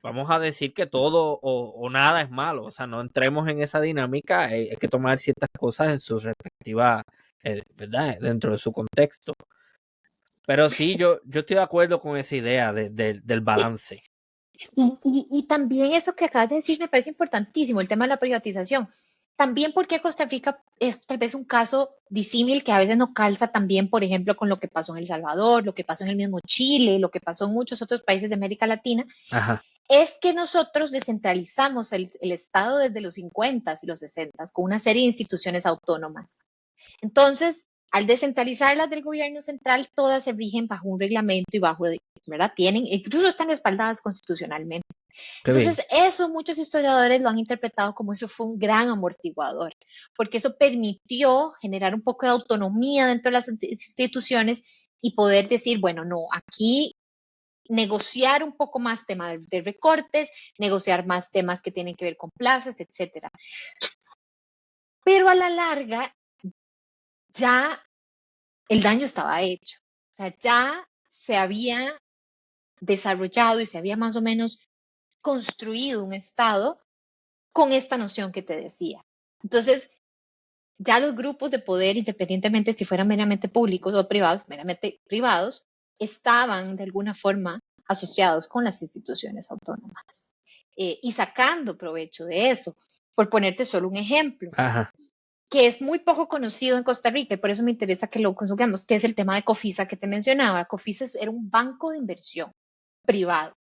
A: vamos a decir que todo o nada es malo, o sea, no entremos en esa dinámica, hay que tomar ciertas cosas en su respectiva, ¿verdad? Dentro de su contexto. Pero sí, yo estoy de acuerdo con esa idea del balance.
B: Y también eso que acabas de decir me parece importantísimo, el tema de la privatización. También porque Costa Rica es tal vez un caso disímil que a veces no calza también, por ejemplo, con lo que pasó en El Salvador, lo que pasó en el mismo Chile, lo que pasó en muchos otros países de América Latina,
A: Ajá.
B: es que nosotros descentralizamos el Estado desde los 50 y los 60 con una serie de instituciones autónomas. Entonces, al descentralizarlas del gobierno central, todas se rigen bajo un reglamento y bajo, ¿verdad? Incluso están respaldadas constitucionalmente.
A: Qué bien.
B: Entonces, eso muchos historiadores lo han interpretado como eso fue un gran amortiguador, porque eso permitió generar un poco de autonomía dentro de las instituciones y poder decir, bueno, no, aquí negociar un poco más temas de recortes, negociar más temas que tienen que ver con plazas, etcétera. Pero a la larga, ya el daño estaba hecho. O sea, ya se había desarrollado y se había más o menos construido un Estado con esta noción que te decía. Entonces, ya los grupos de poder, independientemente si fueran meramente públicos o privados, meramente privados, estaban de alguna forma asociados con las instituciones autónomas y sacando provecho de eso. Por ponerte solo un ejemplo,
A: Ajá.
B: que es muy poco conocido en Costa Rica y por eso me interesa que lo conozcamos, que es el tema de Cofisa que te mencionaba. Cofisa era un banco de inversión privado.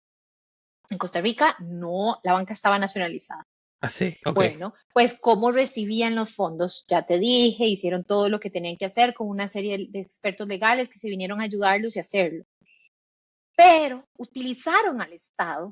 B: En Costa Rica no, la banca estaba nacionalizada.
A: Así, ok.
B: Bueno, pues cómo recibían los fondos, ya te dije, hicieron todo lo que tenían que hacer con una serie de expertos legales que se vinieron a ayudarlos y hacerlo. Pero utilizaron al Estado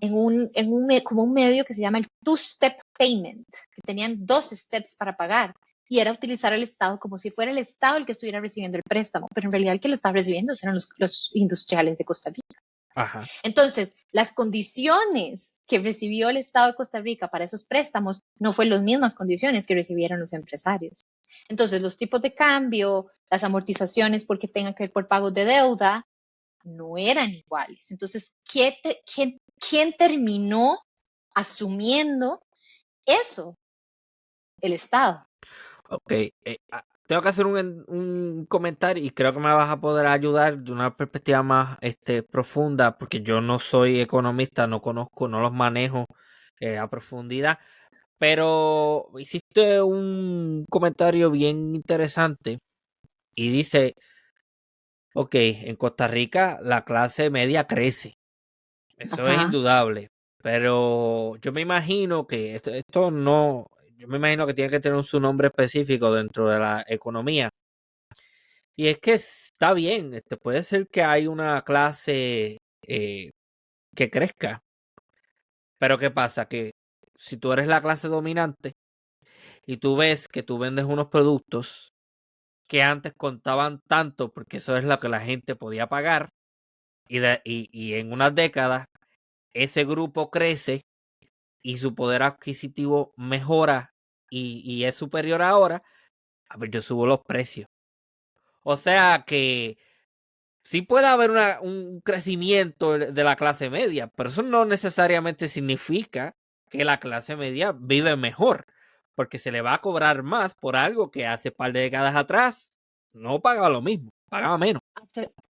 B: como un medio que se llama el two-step payment, que tenían dos steps para pagar, y era utilizar al Estado como si fuera el Estado el que estuviera recibiendo el préstamo, pero en realidad el que lo estaba recibiendo eran los industriales de Costa Rica.
A: Ajá.
B: Entonces, las condiciones que recibió el Estado de Costa Rica para esos préstamos no fueron las mismas condiciones que recibieron los empresarios. Entonces, los tipos de cambio, las amortizaciones porque tengan que ver por pagos de deuda, no eran iguales. Entonces, ¿quién terminó asumiendo eso? El Estado.
A: Ok, tengo que hacer un comentario y creo que me vas a poder ayudar de una perspectiva más profunda, porque yo no soy economista, no conozco, no los manejo a profundidad, pero hiciste un comentario bien interesante y dice, ok, en Costa Rica la clase media crece, eso es
B: Ajá.
A: indudable, pero yo me imagino que esto no, yo me imagino que tiene que tener su nombre específico dentro de la economía. Y es que está bien, puede ser que hay una clase que crezca, pero ¿qué pasa? Que si tú eres la clase dominante y tú ves que tú vendes unos productos que antes contaban tanto porque eso es lo que la gente podía pagar y en unas décadas ese grupo crece y su poder adquisitivo mejora y es superior ahora, a ver, yo subo los precios. O sea que sí puede haber un crecimiento de la clase media, pero eso no necesariamente significa que la clase media vive mejor, porque se le va a cobrar más por algo que hace par de décadas atrás no pagaba lo mismo, pagaba menos.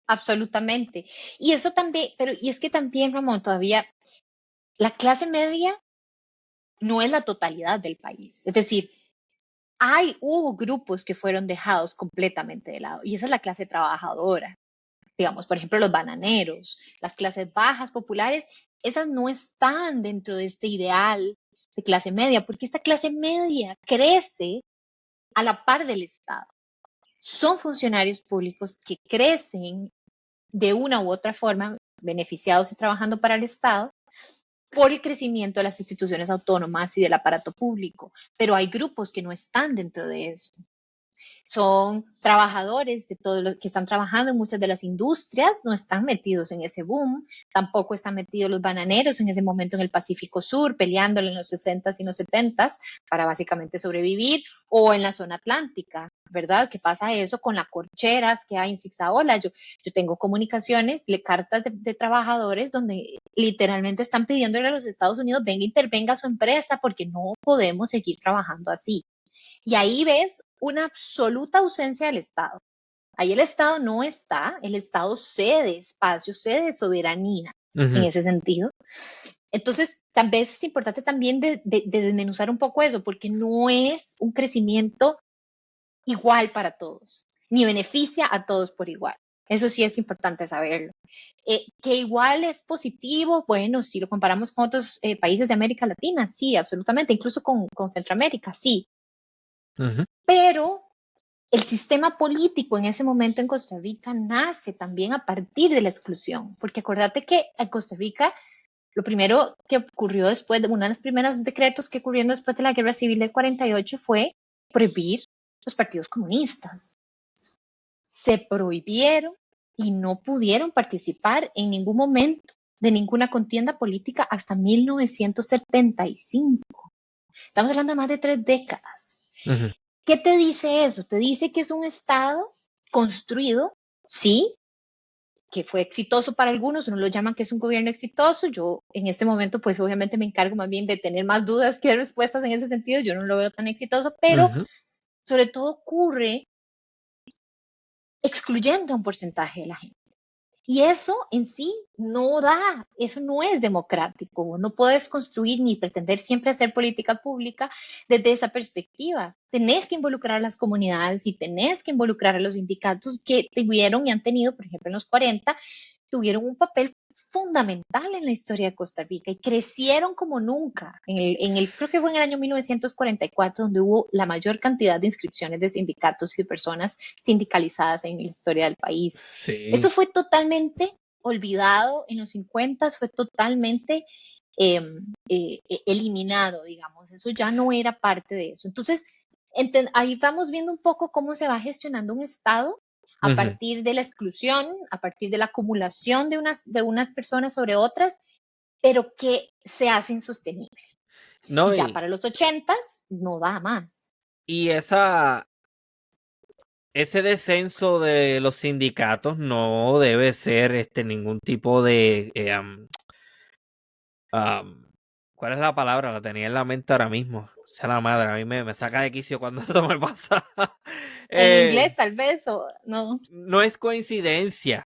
B: Absolutamente. Y eso también, pero y es que también, Ramón, todavía la clase media no es la totalidad del país. Es decir, hubo grupos que fueron dejados completamente de lado y esa es la clase trabajadora. Digamos, por ejemplo, los bananeros, las clases bajas populares, esas no están dentro de este ideal de clase media, porque esta clase media crece a la par del Estado. Son funcionarios públicos que crecen de una u otra forma, beneficiados y trabajando para el Estado, por el crecimiento de las instituciones autónomas y del aparato público. Pero hay grupos que no están dentro de eso. Son trabajadores de todos los que están trabajando en muchas de las industrias, no están metidos en ese boom, tampoco están metidos los bananeros en ese momento en el Pacífico Sur, peleándole en los 60s y los 70s para básicamente sobrevivir, o en la zona atlántica, ¿verdad? ¿Qué pasa eso con las corcheras que hay en Zigzagola? Yo tengo comunicaciones, cartas de trabajadores donde literalmente están pidiéndole a los Estados Unidos, venga, intervenga a su empresa porque no podemos seguir trabajando así. Y ahí ves una absoluta ausencia del Estado. Ahí el Estado no está, el Estado cede espacio, cede soberanía en ese sentido. Entonces, tal vez es importante también de desmenuzar un poco eso, porque no es un crecimiento igual para todos, ni beneficia a todos por igual. Eso sí es importante saberlo. Que igual es positivo, bueno, si lo comparamos con otros países de América Latina, sí, absolutamente, incluso con Centroamérica, sí. Pero el sistema político en ese momento en Costa Rica nace también a partir de la exclusión, porque acuérdate que en Costa Rica lo primero que ocurrió después, de uno de los primeros decretos que ocurrieron después de la Guerra Civil del 48 fue prohibir los partidos comunistas. Se prohibieron y no pudieron participar en ningún momento de ninguna contienda política hasta 1975. Estamos hablando de más de 3 décadas. ¿Qué te dice eso? Te dice que es un Estado construido, sí, que fue exitoso para algunos, unos lo llaman que es un gobierno exitoso. Yo en este momento, pues obviamente me encargo más bien de tener más dudas que respuestas en ese sentido. Yo no lo veo tan exitoso, pero sobre todo ocurre excluyendo a un porcentaje de la gente. Y eso en sí no da, eso no es democrático. No puedes construir ni pretender siempre hacer política pública desde esa perspectiva. Tenés que involucrar a las comunidades y tenés que involucrar a los sindicatos que tuvieron y han tenido, por ejemplo, en los 40, tuvieron un papel fundamental en la historia de Costa Rica y crecieron como nunca. Creo que fue en el año 1944 donde hubo la mayor cantidad de inscripciones de sindicatos y de personas sindicalizadas en la historia del país.
A: Sí.
B: Esto fue totalmente olvidado en los 50, fue totalmente eliminado, digamos. Eso ya no era parte de eso. Entonces, ahí estamos viendo un poco cómo se va gestionando un Estado a partir de la exclusión, a partir de la acumulación de unas personas sobre otras, pero que se hace insostenible.
A: No,
B: y ya para los 80s no da más.
A: Y ese descenso de los sindicatos no debe ser ningún tipo de... ¿cuál es la palabra? La tenía en la mente ahora mismo. O sea, la madre, a mí me saca de quicio cuando eso me pasa.
B: En inglés tal vez, o no.
A: No es coincidencia.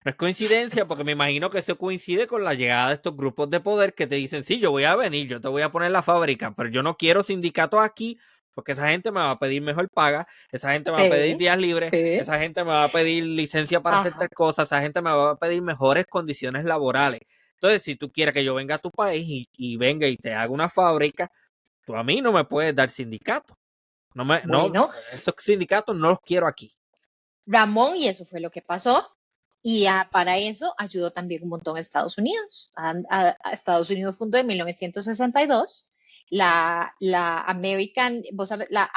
A: No es coincidencia porque me imagino que eso coincide con la llegada de estos grupos de poder que te dicen, sí, yo voy a venir, yo te voy a poner la fábrica, pero yo no quiero sindicatos aquí porque esa gente me va a pedir mejor paga, esa gente me va a pedir días libres, esa gente me va a pedir licencia para hacer tal cosa, esa gente me va a pedir mejores condiciones laborales. Entonces, si tú quieres que yo venga a tu país y venga y te haga una fábrica, tú a mí no me puedes dar sindicatos. No, esos sindicatos no los quiero aquí.
B: Ramón, y eso fue lo que pasó. Y para eso ayudó también un montón a Estados Unidos. A Estados Unidos fundó en 1962 la American, vos sabés, la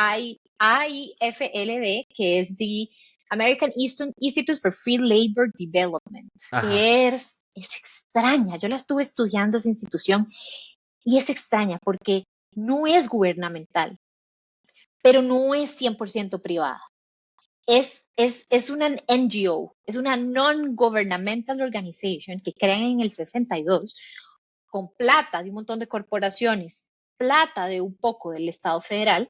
B: AIFLD, que es the American Institute for Free Labor Development, que es es extraña. Yo la estuve estudiando esa institución y es extraña porque no es gubernamental, pero no es 100% privada. Es una NGO, es una Non-Governmental Organization que crean en el 62 con plata de un montón de corporaciones, plata de un poco del Estado federal,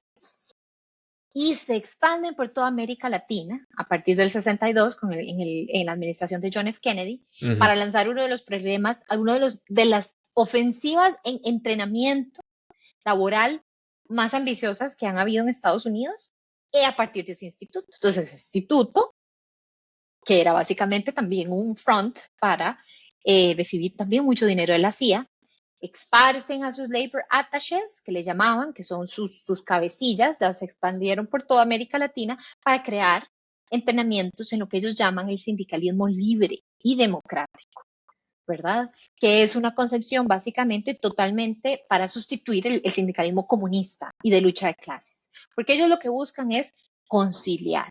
B: y se expanden por toda América Latina a partir del 62 en la administración de John F. Kennedy para lanzar uno de los problemas, de las ofensivas en entrenamiento laboral más ambiciosas que han habido en Estados Unidos a partir de ese instituto. Entonces, ese instituto, que era básicamente también un front para recibir también mucho dinero de la CIA, esparcen a sus labor attaches, que le llamaban, que son sus cabecillas, las expandieron por toda América Latina para crear entrenamientos en lo que ellos llaman el sindicalismo libre y democrático, ¿verdad? Que es una concepción básicamente totalmente para sustituir el sindicalismo comunista y de lucha de clases, porque ellos lo que buscan es conciliar.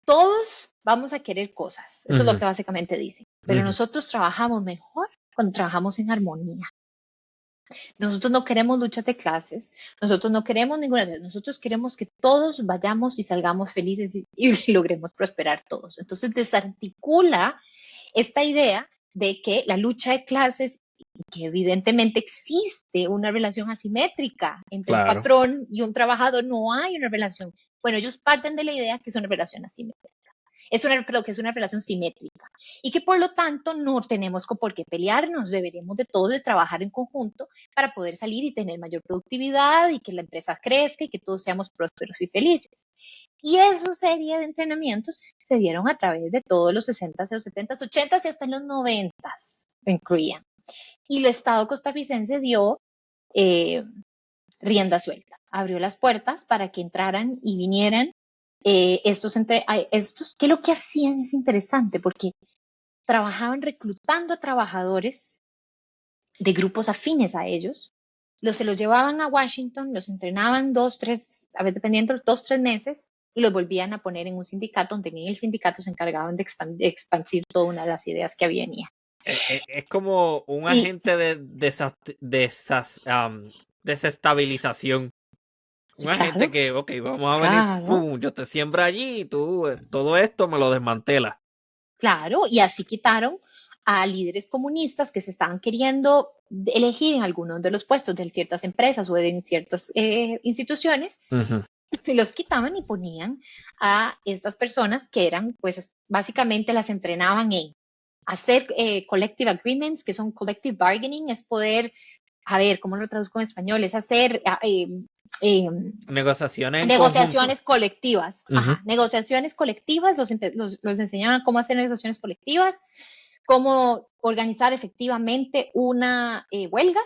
B: Todos vamos a querer cosas, eso es lo que básicamente dicen, pero nosotros trabajamos mejor cuando trabajamos en armonía. Nosotros no queremos luchas de clases, nosotros no queremos ninguna de ellas, nosotros queremos que todos vayamos y salgamos felices y logremos prosperar todos. Entonces desarticula esta idea de que la lucha de clases, que evidentemente existe una relación asimétrica entre un patrón y un trabajador, no hay una relación. Bueno, ellos parten de la idea que es una relación asimétrica. Pero que es una relación simétrica y que por lo tanto no tenemos por qué pelearnos, deberemos de todos de trabajar en conjunto para poder salir y tener mayor productividad y que la empresa crezca y que todos seamos prósperos y felices. Y esa serie de entrenamientos se dieron a través de todos los 60s, los 70s, 80s y hasta en los 90s en Korea. Y el Estado costarricense dio rienda suelta, abrió las puertas para que entraran y vinieran estos, que lo que hacían es interesante porque trabajaban reclutando a trabajadores de grupos afines a ellos, se los llevaban a Washington, los entrenaban 2, 3, a ver, dependiendo, 2, 3 meses, y los volvían a poner en un sindicato, donde en el sindicato se encargaban de expandir todas una de las ideas que venía.
A: Es como un agente de desestabilización. Un agente que, ok, vamos a venir, pum, yo te siembro allí y tú todo esto me lo desmantela.
B: Claro, y así quitaron a líderes comunistas que se estaban queriendo elegir en algunos de los puestos de ciertas empresas o en ciertas instituciones, y los quitaban y ponían a estas personas que eran, pues básicamente las entrenaban en hacer collective agreements, que son collective bargaining, es poder, a ver, ¿cómo lo traduzco en español? Es hacer negociaciones colectivas. Ajá, negociaciones colectivas, los enseñaban cómo hacer negociaciones colectivas, cómo organizar efectivamente una huelga,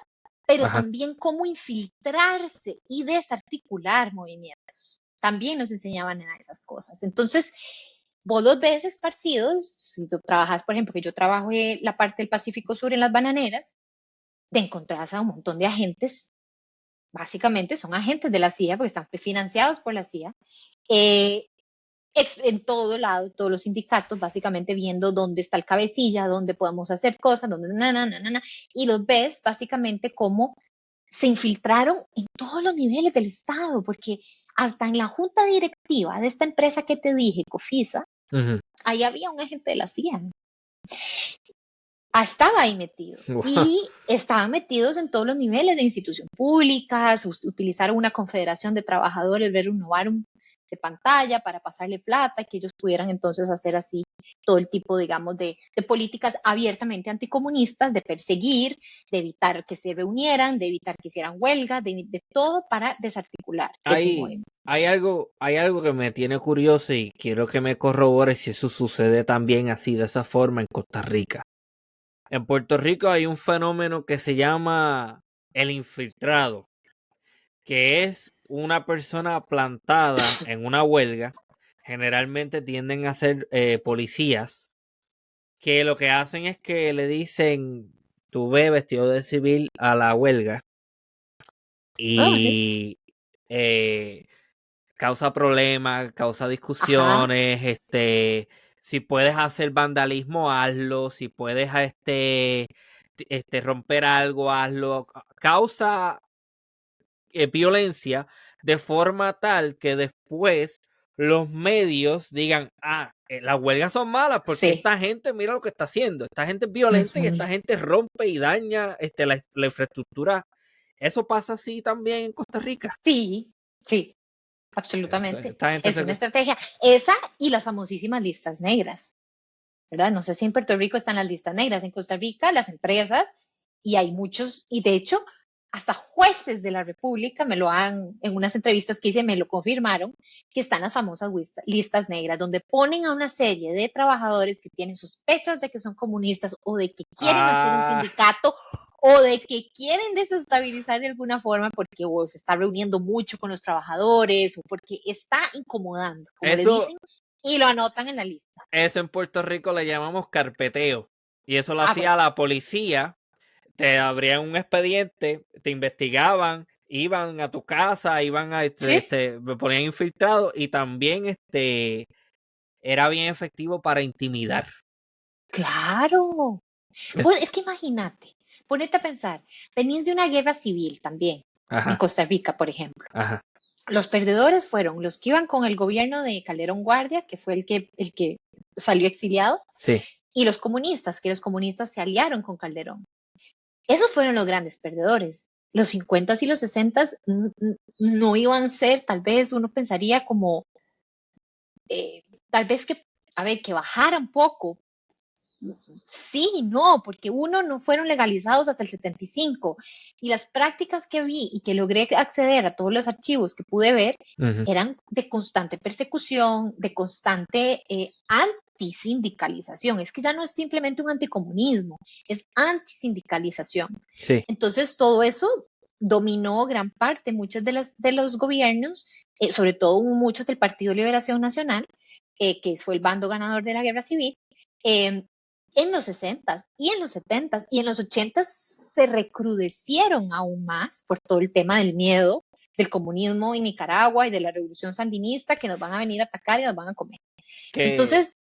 B: pero también cómo infiltrarse y desarticular movimientos. También nos enseñaban a esas cosas. Entonces, vos los ves esparcidos, si tú trabajas, por ejemplo, que yo trabajo en la parte del Pacífico Sur en las bananeras, te encontrás a un montón de agentes, básicamente son agentes de la CIA porque están financiados por la CIA, en todo lado, todos los sindicatos, básicamente viendo dónde está el cabecilla, dónde podemos hacer cosas, dónde y los ves básicamente cómo se infiltraron en todos los niveles del Estado, porque hasta en la junta directiva de esta empresa que te dije, Cofisa, ahí había un agente de la CIA. Estaba ahí metido. Y estaban metidos en todos los niveles de institución públicas, utilizaron una confederación de trabajadores, ver un novarum de pantalla para pasarle plata, que ellos pudieran entonces hacer así todo el tipo, digamos, de políticas abiertamente anticomunistas, de perseguir, de evitar que se reunieran, de evitar que hicieran huelga, de todo para desarticular esos movimientos.
A: Hay algo que me tiene curioso y quiero que me corrobore si eso sucede también así, de esa forma en Costa Rica. En Puerto Rico hay un fenómeno que se llama el infiltrado, que es una persona plantada en una huelga. Generalmente tienden a ser policías, que lo que hacen es que le dicen, tú ve vestido de civil a la huelga y causa problemas, causa discusiones, si puedes hacer vandalismo, hazlo. Si puedes romper algo, hazlo. Causa violencia de forma tal que después los medios digan, las huelgas son malas porque
B: Sí.
A: esta gente mira lo que está haciendo, esta gente es violenta y
B: Ujú.
A: esta gente rompe y daña la infraestructura. Eso pasa así también en Costa Rica.
B: Sí, sí, absolutamente.
A: Esta gente
B: Es una estrategia. Esa y las famosísimas listas negras, ¿verdad? No sé si en Puerto Rico están las listas negras. En Costa Rica, las empresas, y hay muchos, y de hecho, hasta jueces de la República me lo han, en unas entrevistas que hice, me lo confirmaron, que están las famosas listas negras, donde ponen a una serie de trabajadores que tienen sospechas de que son comunistas o de que quieren hacer un sindicato o de que quieren desestabilizar de alguna forma porque o se está reuniendo mucho con los trabajadores o porque está incomodando, como le
A: eso,
B: dicen, y lo anotan en la lista.
A: eso en Puerto Rico le llamamos carpeteo. Y eso lo
B: Bueno,
A: hacía la policía. Te abrían un expediente, te investigaban, iban a tu casa, iban a
B: sí,
A: me ponían infiltrado y también era bien efectivo para intimidar.
B: claro. Pues, es que imagínate, ponete a pensar, venís de una guerra civil también, en
A: Ajá,
B: Costa Rica, por ejemplo.
A: ajá,
B: Los perdedores fueron los que iban con el gobierno de Calderón Guardia, que fue el que salió exiliado,
A: sí,
B: y los comunistas, que los comunistas se aliaron con Calderón. Esos fueron los grandes perdedores. Los 50 y los 60 no iban a ser, tal vez uno pensaría como, tal vez que, a ver, que bajara un poco. Sí, no, porque uno no fueron legalizados hasta el 75 y las prácticas que vi y que logré acceder a todos los archivos que pude ver
A: ujú,
B: eran de constante persecución, de constante antisindicalización. Es que ya no es simplemente un anticomunismo, es antisindicalización.
A: sí,
B: Entonces, todo eso dominó gran parte, muchos de los gobiernos, sobre todo muchos del Partido Liberación Nacional, que fue el bando ganador de la guerra civil, eh, en los 60 y en los 70 y en los 80 se recrudecieron aún más por todo el tema del miedo del comunismo en Nicaragua y de la revolución sandinista que nos van a venir a atacar y nos van a comer.
A: que,
B: Entonces,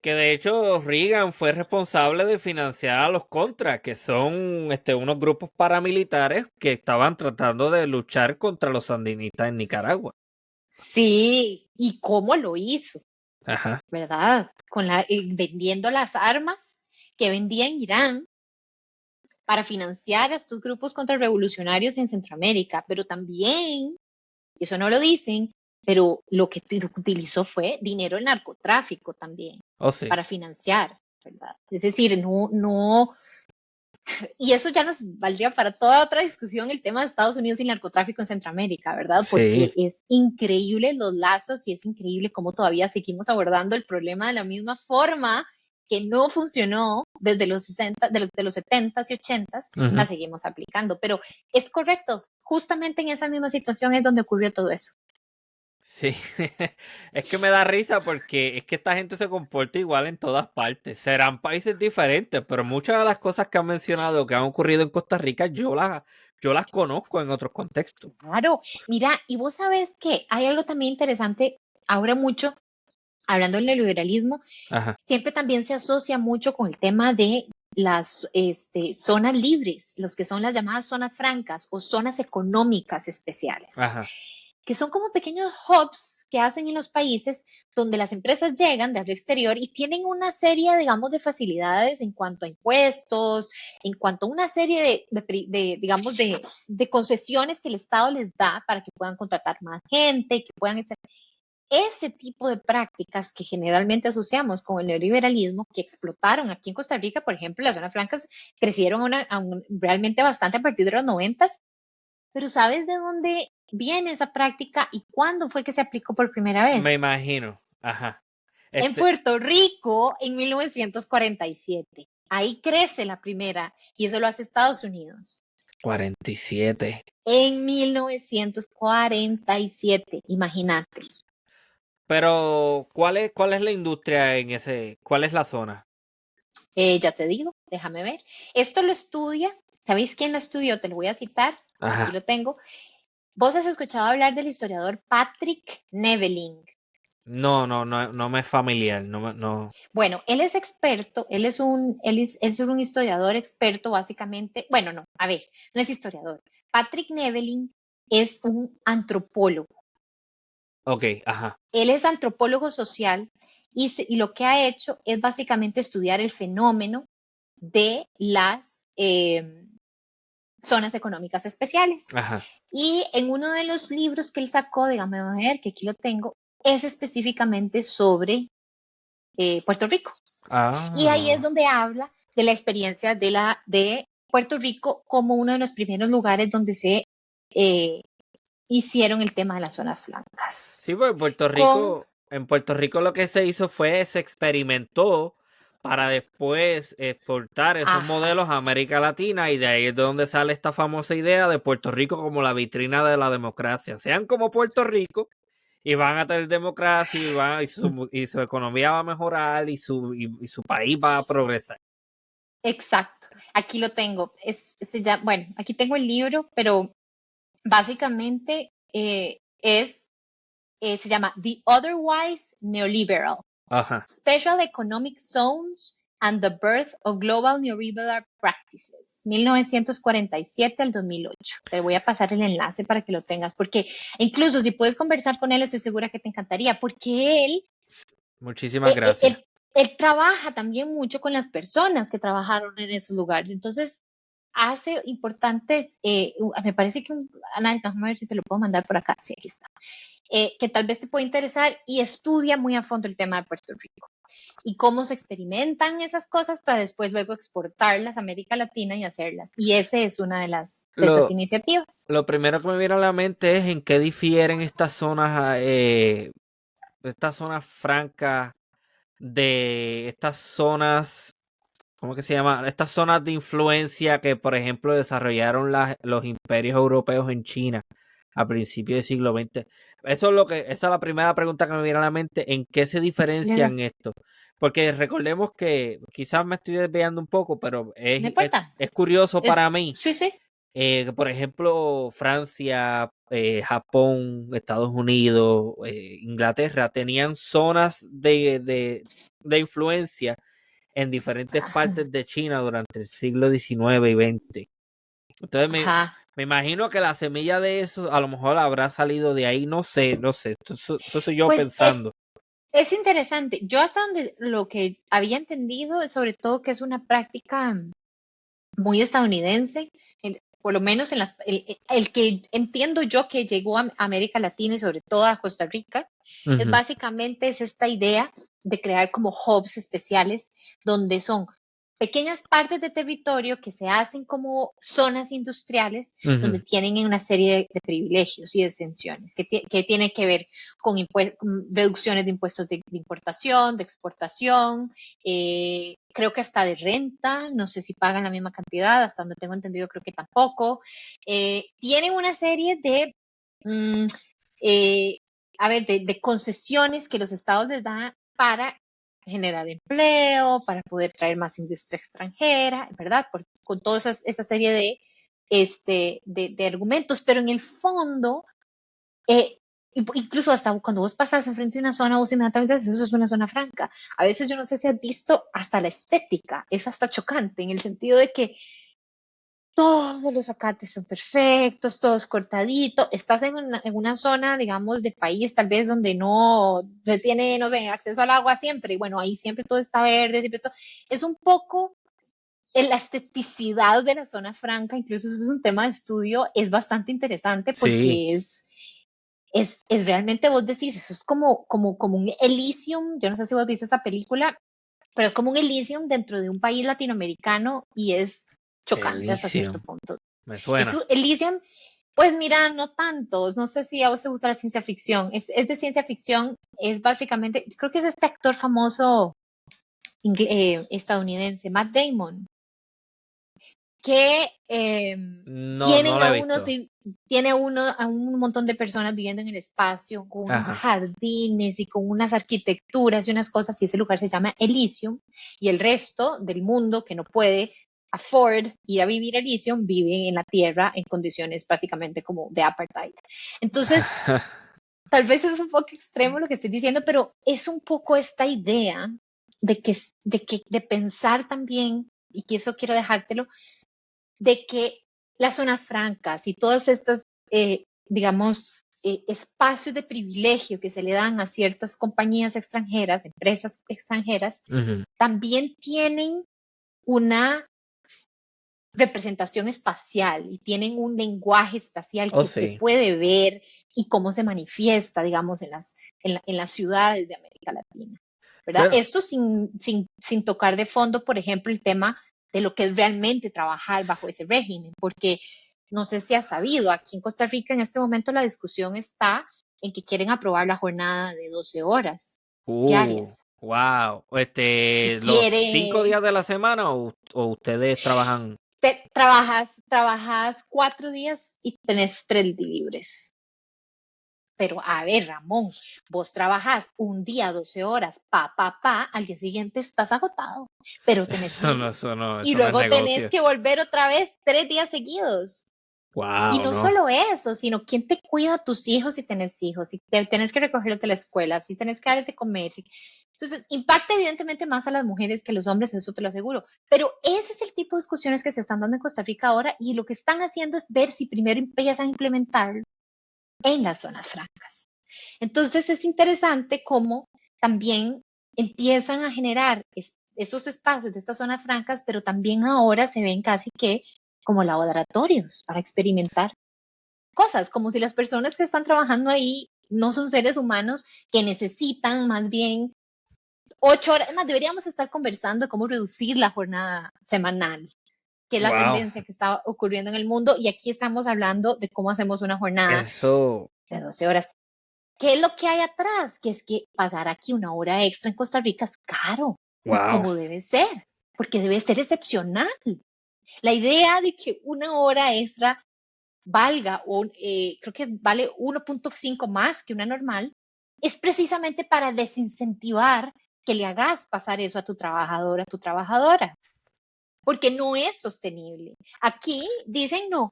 A: que de hecho Reagan fue responsable de financiar a los Contras, que son unos grupos paramilitares que estaban tratando de luchar contra los sandinistas en Nicaragua.
B: sí, ¿y cómo lo hizo?
A: Ajá.
B: ¿Verdad? Vendiendo las armas que vendía en Irán para financiar a estos grupos contrarrevolucionarios en Centroamérica, pero también, eso no lo dicen, pero lo que utilizó fue dinero del narcotráfico también
A: Oh, sí.
B: para financiar, ¿verdad? Es decir, no, y eso ya nos valdría para toda otra discusión el tema de Estados Unidos y el narcotráfico en Centroamérica, ¿verdad?
A: Sí.
B: Porque es increíble los lazos y es increíble cómo todavía seguimos abordando el problema de la misma forma que no funcionó desde los 60, de los 70s y 80s, la
A: Ujú.
B: seguimos aplicando. Pero es correcto, justamente en esa misma situación es donde ocurrió todo eso.
A: Sí, es que me da risa porque es que esta gente se comporta igual en todas partes. Serán países diferentes, pero muchas de las cosas que han mencionado que han ocurrido en Costa Rica, yo las conozco en otros contextos.
B: Claro, mira, y vos sabes que hay algo también interesante ahora mucho, hablando del neoliberalismo,
A: Ajá,
B: siempre también se asocia mucho con el tema de las zonas libres, los que son las llamadas zonas francas o zonas económicas especiales,
A: ajá,
B: que son como pequeños hubs que hacen en los países donde las empresas llegan desde el exterior y tienen una serie, digamos, de facilidades en cuanto a impuestos, en cuanto a una serie digamos, de concesiones que el Estado les da para que puedan contratar más gente, que puedan, etc. Ese tipo de prácticas que generalmente asociamos con el neoliberalismo, que explotaron aquí en Costa Rica, por ejemplo, las zonas francas crecieron realmente bastante a partir de los 90, pero ¿sabes de dónde viene esa práctica y cuándo fue que se aplicó por primera
A: me
B: vez?
A: imagino, ajá.
B: En
A: Este,
B: Puerto Rico en 1947. Ahí crece la primera y eso lo hace Estados Unidos.
A: 47.
B: En 1947, imagínate.
A: Pero, ¿cuál es la industria cuál es la zona?
B: Ya te digo, déjame ver. Esto lo estudia, ¿sabéis quién lo estudió? Te lo voy a citar, aquí
A: Ajá.
B: lo tengo. Vos has escuchado hablar del historiador Patrick Neveling.
A: No me es familiar, no.
B: Bueno, él es experto, él es un historiador experto básicamente. Bueno, no, a ver, no es historiador. Patrick Nevelin es un antropólogo.
A: Ok, ajá,
B: Él es antropólogo social y lo que ha hecho es básicamente estudiar el fenómeno de las zonas económicas especiales.
A: ajá.
B: Y en uno de los libros que él sacó, dígame a ver, que aquí lo tengo, es específicamente sobre Puerto Rico. Y ahí es
A: Ah,
B: donde habla de la experiencia de Puerto Rico como uno de los primeros lugares donde se eh, hicieron el tema de las zonas francas.
A: sí, pues
B: Con,
A: En Puerto Rico lo que se hizo fue, se experimentó para después exportar esos
B: ajá,
A: modelos a América Latina y de ahí es de donde sale esta famosa idea de Puerto Rico como la vitrina de la democracia. Sean como Puerto Rico y van a tener democracia y su economía va a mejorar y su país va a progresar.
B: exacto. Aquí lo tengo. Bueno, aquí tengo el libro, pero básicamente se llama The Otherwise Neoliberal.
A: Ajá.
B: Special Economic Zones and the Birth of Global Neoliberal Practices, 1947 al 2008. Te voy a pasar el enlace para que lo tengas, porque incluso si puedes conversar con él, estoy segura que te encantaría, porque
A: Muchísimas
B: eh, eh,
A: gracias.
B: él, él trabaja también mucho con las personas que trabajaron en esos lugares. Entonces, hace importantes, me parece que, Ana, déjame ver si te lo puedo mandar por acá, sí, aquí está, que tal vez te pueda interesar y estudia muy a fondo el tema de Puerto Rico y cómo se experimentan esas cosas para después luego exportarlas a América Latina y hacerlas. Y ese es una de esas
A: Lo,
B: iniciativas.
A: lo primero que me viene a la mente es en qué difieren estas zonas francas de estas zonas, ¿cómo que se llama? Estas zonas de influencia que, por ejemplo, desarrollaron los imperios europeos en China a principios del siglo XX. Esa es la primera pregunta que me viene a la mente, ¿en qué se
B: No,
A: diferencian esto? Porque recordemos que quizás me estoy desviando un poco, pero
B: no importa.
A: es curioso para mí
B: Sí, sí.
A: que, por ejemplo, Francia, Japón, Estados Unidos, Inglaterra tenían zonas de influencia en diferentes
B: Ajá.
A: partes de China durante el siglo XIX y XX. Entonces
B: Ajá.
A: me imagino que la semilla de eso a lo mejor habrá salido de ahí, no sé, esto soy yo
B: Pues
A: pensando.
B: es interesante. Yo hasta donde lo que había entendido es sobre todo que es una práctica muy estadounidense, por lo menos el que entiendo yo que llegó a América Latina y sobre todo a Costa Rica, es
A: Ujú,
B: básicamente es esta idea de crear como hubs especiales donde son pequeñas partes de territorio que se hacen como zonas industriales donde
A: ujú,
B: tienen una serie de privilegios y de exenciones que tienen que ver con reducciones de impuestos de importación, de exportación, creo que hasta de renta, no sé si pagan la misma cantidad, hasta donde tengo entendido creo que tampoco. Tienen una serie mm, eh, de concesiones que los estados les dan para generar empleo, para poder traer más industria extranjera, ¿verdad? Con toda esa serie de argumentos, pero en el fondo eh, incluso hasta cuando vos pasas enfrente de una zona, vos inmediatamente dices, eso es una zona franca. A veces yo no sé si has visto hasta la estética, es hasta chocante, en el sentido de que todos los acates son perfectos, todos cortaditos, estás en una zona, digamos, de país tal vez donde no se tiene, no sé, acceso al agua siempre, y bueno, ahí siempre todo está verde, siempre esto, es un poco la esteticidad de la zona franca, incluso eso es un tema de estudio, es bastante interesante
A: sí,
B: porque es realmente vos decís, eso es como un Elysium, yo no sé si vos viste esa película, pero es como un Elysium dentro de un país latinoamericano y es chocante hasta cierto
A: Elysium,
B: punto.
A: me
B: Es
A: suena.
B: un Elysium, pues mira, no tanto, no sé si a vos te gusta la ciencia ficción, es de ciencia ficción, es básicamente, creo que es este actor famoso estadounidense, Matt Damon, que
A: No
B: tienen
A: lo he
B: a
A: visto.
B: a un montón de personas viviendo en el espacio, con unos
A: Ajá.
B: jardines y con unas arquitecturas y unas cosas, y ese lugar se llama Elysium, y el resto del mundo que no puede afford ir a vivir a Elysium, vive en la Tierra en condiciones prácticamente como de apartheid. Entonces, tal vez es un poco extremo lo que estoy diciendo, pero es un poco esta idea de pensar también, y que eso quiero dejártelo, de que las zonas francas y todas estas, digamos, espacios de privilegio que se le dan a ciertas compañías extranjeras, empresas extranjeras,
A: Ujú.
B: también tienen una representación espacial y tienen un lenguaje espacial
A: Oh,
B: que se
A: sí.
B: puede ver y cómo se manifiesta, digamos, en las ciudades de América Latina, ¿verdad?
A: Bueno,
B: Esto sin tocar de fondo, por ejemplo, el tema de lo que es realmente trabajar bajo ese régimen, porque no sé si has sabido, aquí en Costa Rica en este momento la discusión está en que quieren aprobar la jornada de 12 horas diarias
A: wow.
B: y
A: ¿Los 5 días
B: quiere
A: de la semana o ustedes trabajan?
B: trabajas 4 días y tenés 3 libres. Pero a ver, Ramón, vos trabajás un día 12 horas, al día siguiente estás agotado, pero tenés libre. Y
A: Eso no es
B: luego tenés
A: negocio.
B: que volver otra vez 3 días seguidos. Y
A: Wow,
B: no
A: no.
B: solo eso, sino quién te cuida a tus hijos si tenés hijos, si tenés que recogerlos de la escuela, si tenés que darles de comer. Entonces, impacta evidentemente más a las mujeres que a los hombres, eso te lo aseguro. Pero ese es el tipo de discusiones que se están dando en Costa Rica ahora y lo que están haciendo es ver si primero empiezan a implementarlo en las zonas francas. Entonces, es interesante cómo también empiezan a generar esos espacios de estas zonas francas, pero también ahora se ven casi que como laboratorios para experimentar cosas, como si las personas que están trabajando ahí no son seres humanos que necesitan más bien 8 horas. Más, deberíamos estar conversando de cómo reducir la jornada semanal, que es la
A: Wow.
B: tendencia que está ocurriendo en el mundo, y aquí estamos hablando de cómo hacemos una jornada
A: Eso,
B: de 12 horas. ¿Qué es lo que hay atrás? Que es que pagar aquí una hora extra en Costa Rica es caro, y
A: wow.
B: como debe ser, porque debe ser excepcional. La idea de que una hora extra valga, o creo que vale 1.5 más que una normal, es precisamente para desincentivar que le hagas pasar eso a tu trabajador, a tu trabajadora, porque no es sostenible. Aquí dicen no,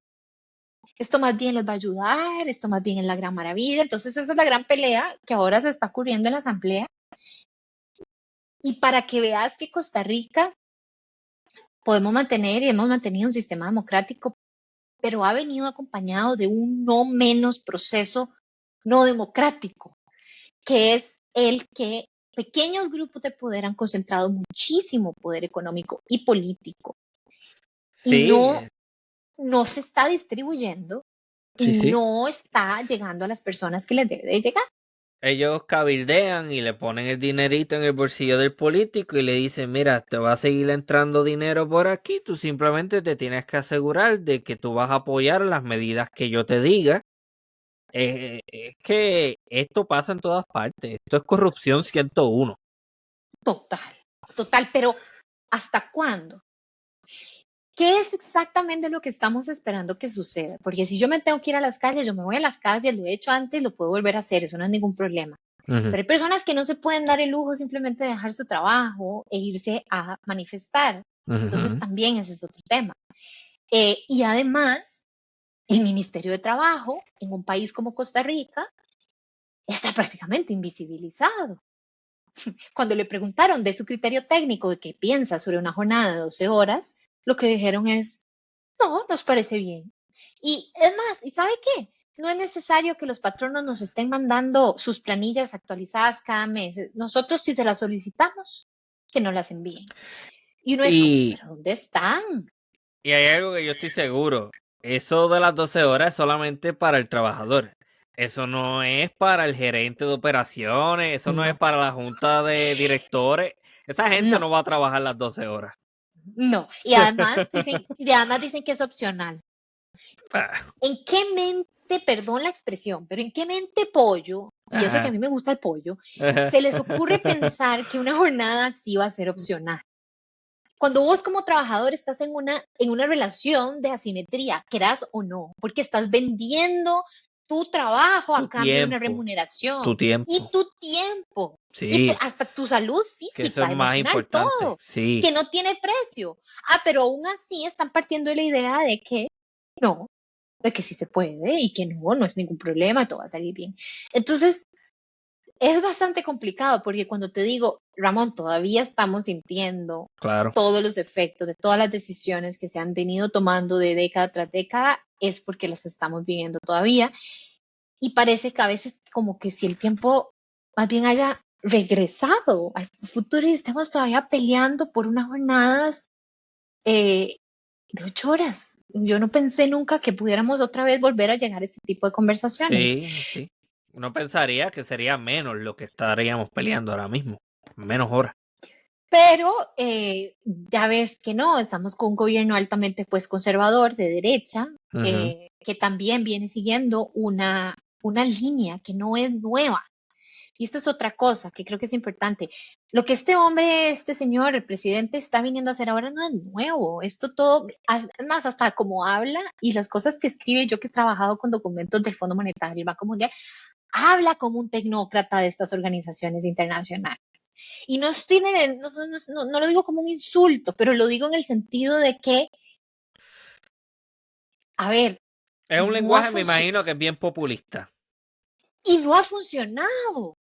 B: esto más bien los va a ayudar, esto más bien es la gran maravilla. Entonces esa es la gran pelea que ahora se está ocurriendo en la asamblea. Y para que veas que Costa Rica podemos mantener y hemos mantenido un sistema democrático, pero ha venido acompañado de un no menos proceso no democrático, que es el que pequeños grupos de poder han concentrado muchísimo poder económico y político y
A: Sí,
B: no se está distribuyendo
A: sí,
B: y
A: sí.
B: no está llegando a las personas que les debe de llegar.
A: Ellos cabildean y le ponen el dinerito en el bolsillo del político y le dicen, mira, te va a seguir entrando dinero por aquí, tú simplemente te tienes que asegurar de que tú vas a apoyar las medidas que yo te diga. Es que esto pasa en todas partes, esto es corrupción 101.
B: Total, total, pero ¿hasta cuándo? ¿Qué es exactamente lo que estamos esperando que suceda? Porque si yo me tengo que ir a las calles, yo me voy a las calles, lo he hecho antes, lo puedo volver a hacer, eso no es ningún problema.
A: Ujú.
B: Pero hay personas que no se pueden dar el lujo simplemente de dejar su trabajo e irse a manifestar. Entonces
A: Ujú.
B: también ese es otro tema. Y además, el Ministerio de Trabajo en un país como Costa Rica está prácticamente invisibilizado. Cuando le preguntaron de su criterio técnico, de qué piensa sobre una jornada de 12 horas, lo que dijeron es, no, nos parece bien. Y es más, ¿y sabe qué? No es necesario que los patronos nos estén mandando sus planillas actualizadas cada mes. Nosotros, si se las solicitamos, que nos las envíen. Y uno es como,
A: Y,
B: ¿pero dónde están?
A: y hay algo que yo estoy seguro, eso de las 12 horas es solamente para el trabajador. Eso no es para el gerente de operaciones, eso no es
B: No,
A: para la junta de directores. Esa gente
B: no,
A: no va a trabajar las 12 horas.
B: no. Y además dicen que es opcional.
A: Ah,
B: ¿En qué mente, perdón la expresión, pero en qué mente pollo, y eso que a
A: ajá.
B: mí me gusta el pollo, se les ocurre pensar que una jornada así va a ser opcional? Cuando vos como trabajador estás en una relación de asimetría, querás o no, porque estás vendiendo tu trabajo
A: Tu
B: a cambio de una
A: tiempo, tu
B: remuneración y
A: tiempo.
B: tu tiempo y
A: Sí,
B: hasta tu salud
A: que eso es
B: física,
A: más
B: emocional,
A: importante.
B: todo,
A: Sí.
B: que no tiene precio. Pero aún así están partiendo de la idea de que no. de que sí se puede y que no es ningún problema, todo va a salir bien. Entonces, es bastante complicado porque cuando te digo, Ramón, todavía estamos sintiendo
A: Claro.
B: todos los efectos de todas las decisiones que se han venido tomando de década tras década, es porque las estamos viviendo todavía. Y parece que a veces como que si el tiempo más bien haya regresado al futuro y estamos todavía peleando por unas jornadas eh, de 8 horas. Yo no pensé nunca que pudiéramos otra vez volver a llegar a este tipo de conversaciones.
A: Sí, sí. Uno pensaría que sería menos lo que estaríamos peleando ahora mismo. Menos horas.
B: Pero ya ves que no, estamos con un gobierno altamente pues conservador de derecha,
A: Ujú.
B: que también viene siguiendo una línea que no es nueva. Y esta es otra cosa que creo que es importante. Lo que este hombre, este señor, el presidente, está viniendo a hacer ahora no es nuevo. Esto todo, es más, hasta como habla y las cosas que escribe, yo que he trabajado con documentos del Fondo Monetario y el Banco Mundial, habla como un tecnócrata de estas organizaciones internacionales. Y no, no lo digo como un insulto, pero lo digo en el sentido de que, a ver,
A: Es un
B: no ha
A: lenguaje, me
B: funcionado.
A: imagino, que es bien populista.
B: Y no ha funcionado.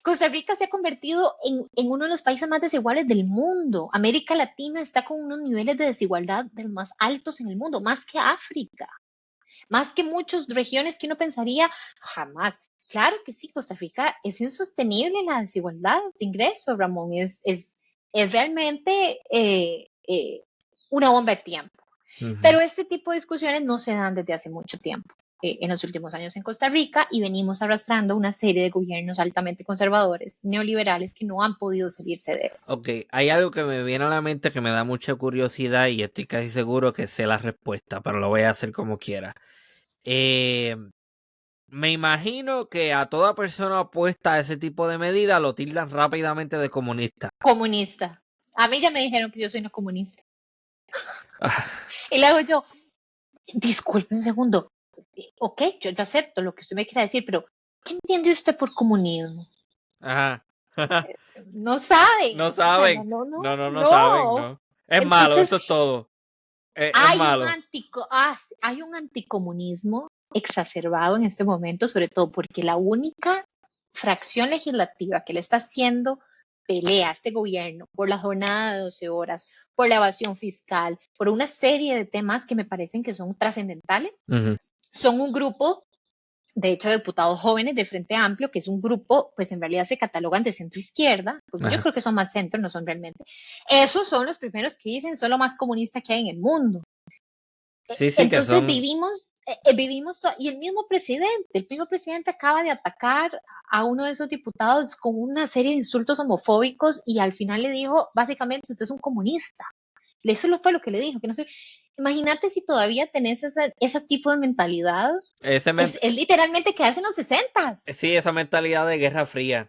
B: Costa Rica se ha convertido en uno de los países más desiguales del mundo. América Latina está con unos niveles de desigualdad de los más altos en el mundo, más que África, más que muchas regiones que uno pensaría jamás. Claro que sí, Costa Rica es insostenible la desigualdad de ingresos, Ramón. Es realmente una bomba de tiempo.
A: Ujú.
B: Pero este tipo de discusiones no se dan desde hace mucho tiempo en los últimos años en Costa Rica y venimos arrastrando una serie de gobiernos altamente conservadores, neoliberales, que no han podido salirse de eso.
A: Ok, hay algo que me viene a la mente que me da mucha curiosidad y estoy casi seguro que sé la respuesta, pero lo voy a hacer como quiera. Me imagino que a toda persona opuesta a ese tipo de medidas lo tildan rápidamente de comunista.
B: Comunista. A mí ya me dijeron que yo soy una comunista.
A: Ah,
B: Y le hago yo, disculpe un segundo, ok, yo acepto lo que usted me quiera decir, pero ¿qué entiende usted por comunismo?
A: ajá.
B: No saben,
A: No
B: o sea, no,
A: saben.
B: no, no,
A: No saben,
B: no.
A: ¿no? Es malo,
B: Entonces,
A: eso es todo. Es malo.
B: hay un anticomunismo exacerbado en este momento, sobre todo porque la única fracción legislativa que le está haciendo pelea a este gobierno por la jornada de 12 horas, por la evasión fiscal, por una serie de temas que me parecen que son trascendentales,
A: Ujú.
B: son un grupo, de hecho, de diputados jóvenes del Frente Amplio, que es un grupo, pues en realidad se catalogan de centro izquierda, porque yo
A: Ajá.
B: creo que son más centro, no son realmente. Esos son los primeros que dicen, son lo más comunista que hay en el mundo.
A: Sí, sí, que
B: Entonces
A: son.
B: y el mismo presidente acaba de atacar a uno de esos diputados con una serie de insultos homofóbicos y al final le dijo, básicamente, usted es un comunista. Eso fue lo que le dijo, que no sé. Imagínate si todavía tenés ese tipo de mentalidad,
A: Ese men-
B: es literalmente quedarse en los 60.
A: Sí, esa mentalidad de Guerra Fría.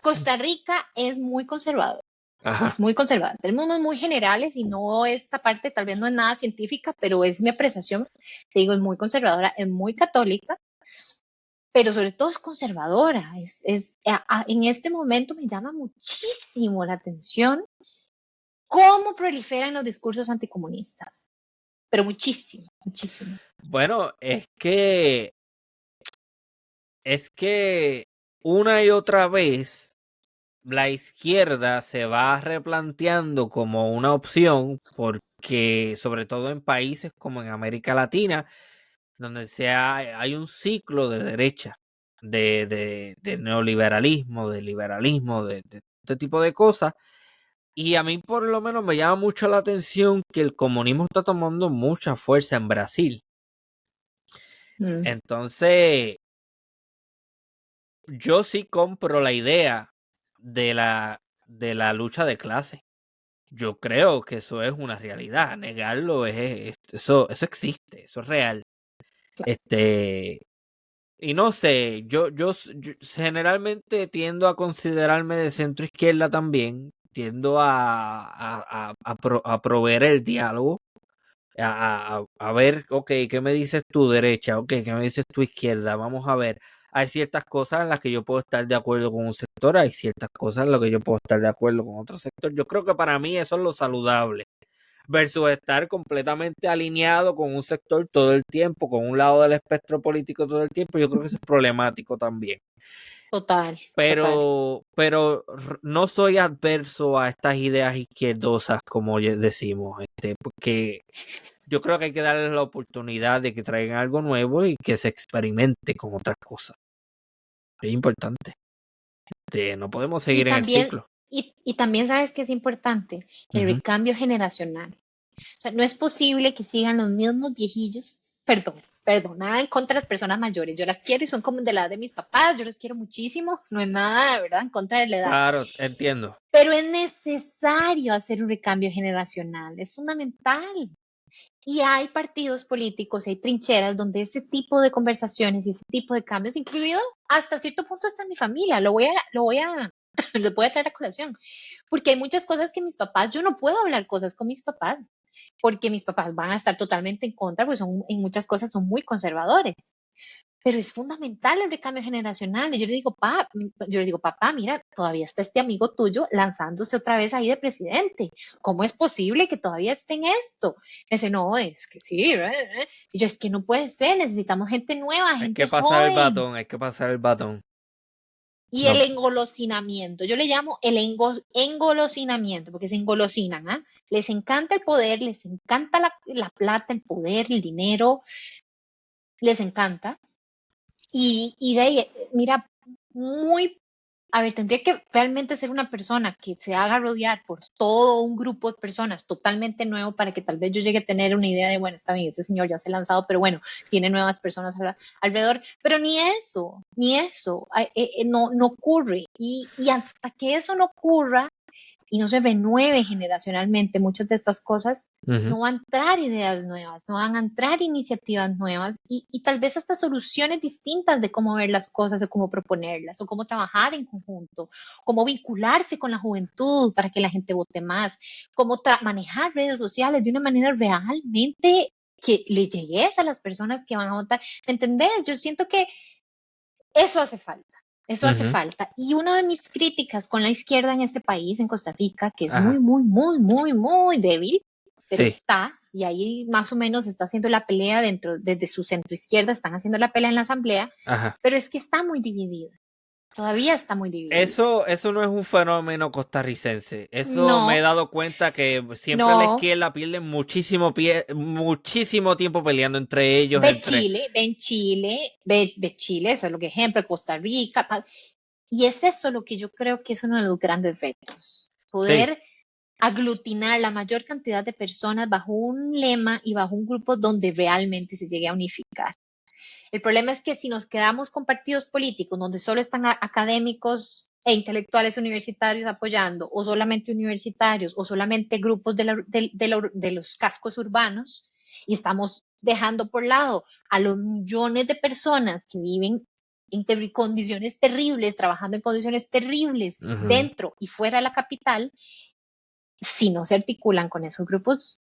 B: Costa Rica es muy conservador.
A: Ajá.
B: Es muy conservador. Tenemos muy generales y no esta parte tal vez no es nada científica, pero es mi apreciación. Te digo, es muy conservadora, es muy católica, pero sobre todo es conservadora. En este momento me llama muchísimo la atención cómo proliferan los discursos anticomunistas, pero muchísimo, muchísimo.
A: Bueno, es que una y otra vez la izquierda se va replanteando como una opción porque sobre todo en países como en América Latina, donde hay un ciclo de derecha, de neoliberalismo, de liberalismo, de este tipo de cosas. Y a mí por lo menos me llama mucho la atención que el comunismo está tomando mucha fuerza en Brasil.
B: Mm,
A: Entonces, yo sí compro la idea de la lucha de clase. Yo creo que eso es una realidad. Negarlo eso existe, eso es real.
B: claro.
A: Este, y no sé, yo generalmente tiendo a considerarme de centro izquierda también. Tiendo a proveer el diálogo. A ver, ok, ¿qué me dices tu derecha? Ok, ¿qué me dices tu izquierda? Vamos a ver. Hay ciertas cosas en las que yo puedo estar de acuerdo con un sector, hay ciertas cosas en las que yo puedo estar de acuerdo con otro sector. Yo creo que para mí eso es lo saludable. versus estar completamente alineado con un sector todo el tiempo, con un lado del espectro político todo el tiempo. Yo creo que eso es problemático también.
B: Total, total.
A: Pero no soy adverso a estas ideas izquierdosas, como decimos, porque yo creo que hay que darles la oportunidad de que traigan algo nuevo y que se experimente con otras cosas. Es importante. No podemos
B: Y
A: seguir en el
B: también,
A: ciclo.
B: y también sabes que es importante el
A: Ujú.
B: recambio generacional. O sea, no es posible que sigan los mismos viejillos, nada en contra de las personas mayores. Yo las quiero y son como de la edad de mis papás, yo los quiero muchísimo, no es nada, de verdad, en contra de la edad.
A: Claro, entiendo.
B: Pero es necesario hacer un recambio generacional, es fundamental. Y hay partidos políticos, hay trincheras donde ese tipo de conversaciones y ese tipo de cambios, incluido hasta cierto punto hasta en mi familia, les voy a traer a colación, porque hay muchas cosas que mis papás, yo no puedo hablar cosas con mis papás, porque mis papás van a estar totalmente en contra, porque en muchas cosas son muy conservadores. Pero es fundamental el recambio generacional. Y yo le digo, papá, mira, todavía está este amigo tuyo lanzándose otra vez ahí de presidente. ¿Cómo es posible que todavía esté en esto? Me dice, no, es que sí. Y yo, es que no puede ser, necesitamos gente nueva,
A: Hay
B: gente
A: que pasar el
B: joven.
A: batón, hay que pasar el batón.
B: Y
A: No.
B: el engolosinamiento, yo le llamo el engolosinamiento, porque se engolosinan, ¿ah? Les encanta el poder, les encanta la plata, el poder, el dinero, les encanta. Y de ahí, mira, tendría que realmente ser una persona que se haga rodear por todo un grupo de personas totalmente nuevo para que tal vez yo llegue a tener una idea de, bueno, está bien, este señor ya se ha lanzado, pero bueno, tiene nuevas personas alrededor, pero ni eso, no ocurre. Y hasta que eso no ocurra, y no se renueve generacionalmente muchas de estas cosas,
A: Ujú.
B: no van a entrar ideas nuevas, no van a entrar iniciativas nuevas y tal vez hasta soluciones distintas de cómo ver las cosas o cómo proponerlas o cómo trabajar en conjunto, cómo vincularse con la juventud para que la gente vote más, cómo manejar redes sociales de una manera realmente que le llegues a las personas que van a votar. ¿Me entendés? Yo siento que eso hace falta. Eso hace
A: Ujú.
B: falta. Y una de mis críticas con la izquierda en este país, en Costa Rica, que es muy,
A: Ajá.
B: muy, muy, muy, muy débil, pero
A: Sí.
B: está, y ahí más o menos está haciendo la pelea desde su centro izquierda, están haciendo la pelea en la asamblea,
A: Ajá.
B: pero es que está muy dividida. Todavía está muy dividida.
A: Eso no es un fenómeno costarricense. Eso me he
B: No,
A: dado cuenta que siempre la
B: no.
A: izquierda pierde muchísimo tiempo peleando entre ellos,
B: Ve Chile, eso es lo que ejemplo, Costa Rica, y es eso lo que yo creo que es uno de los grandes retos,
A: Sí.
B: poder aglutinar la mayor cantidad de personas bajo un lema y bajo un grupo donde realmente se llegue a unificar. El problema es que si nos quedamos con partidos políticos donde solo están académicos e intelectuales universitarios apoyando, o solamente universitarios, o solamente grupos de los cascos urbanos, y estamos dejando por lado a los millones de personas que viven en condiciones terribles, trabajando en condiciones terribles
A: Ujú.
B: dentro y fuera de la capital, si no se articulan con esos grupos,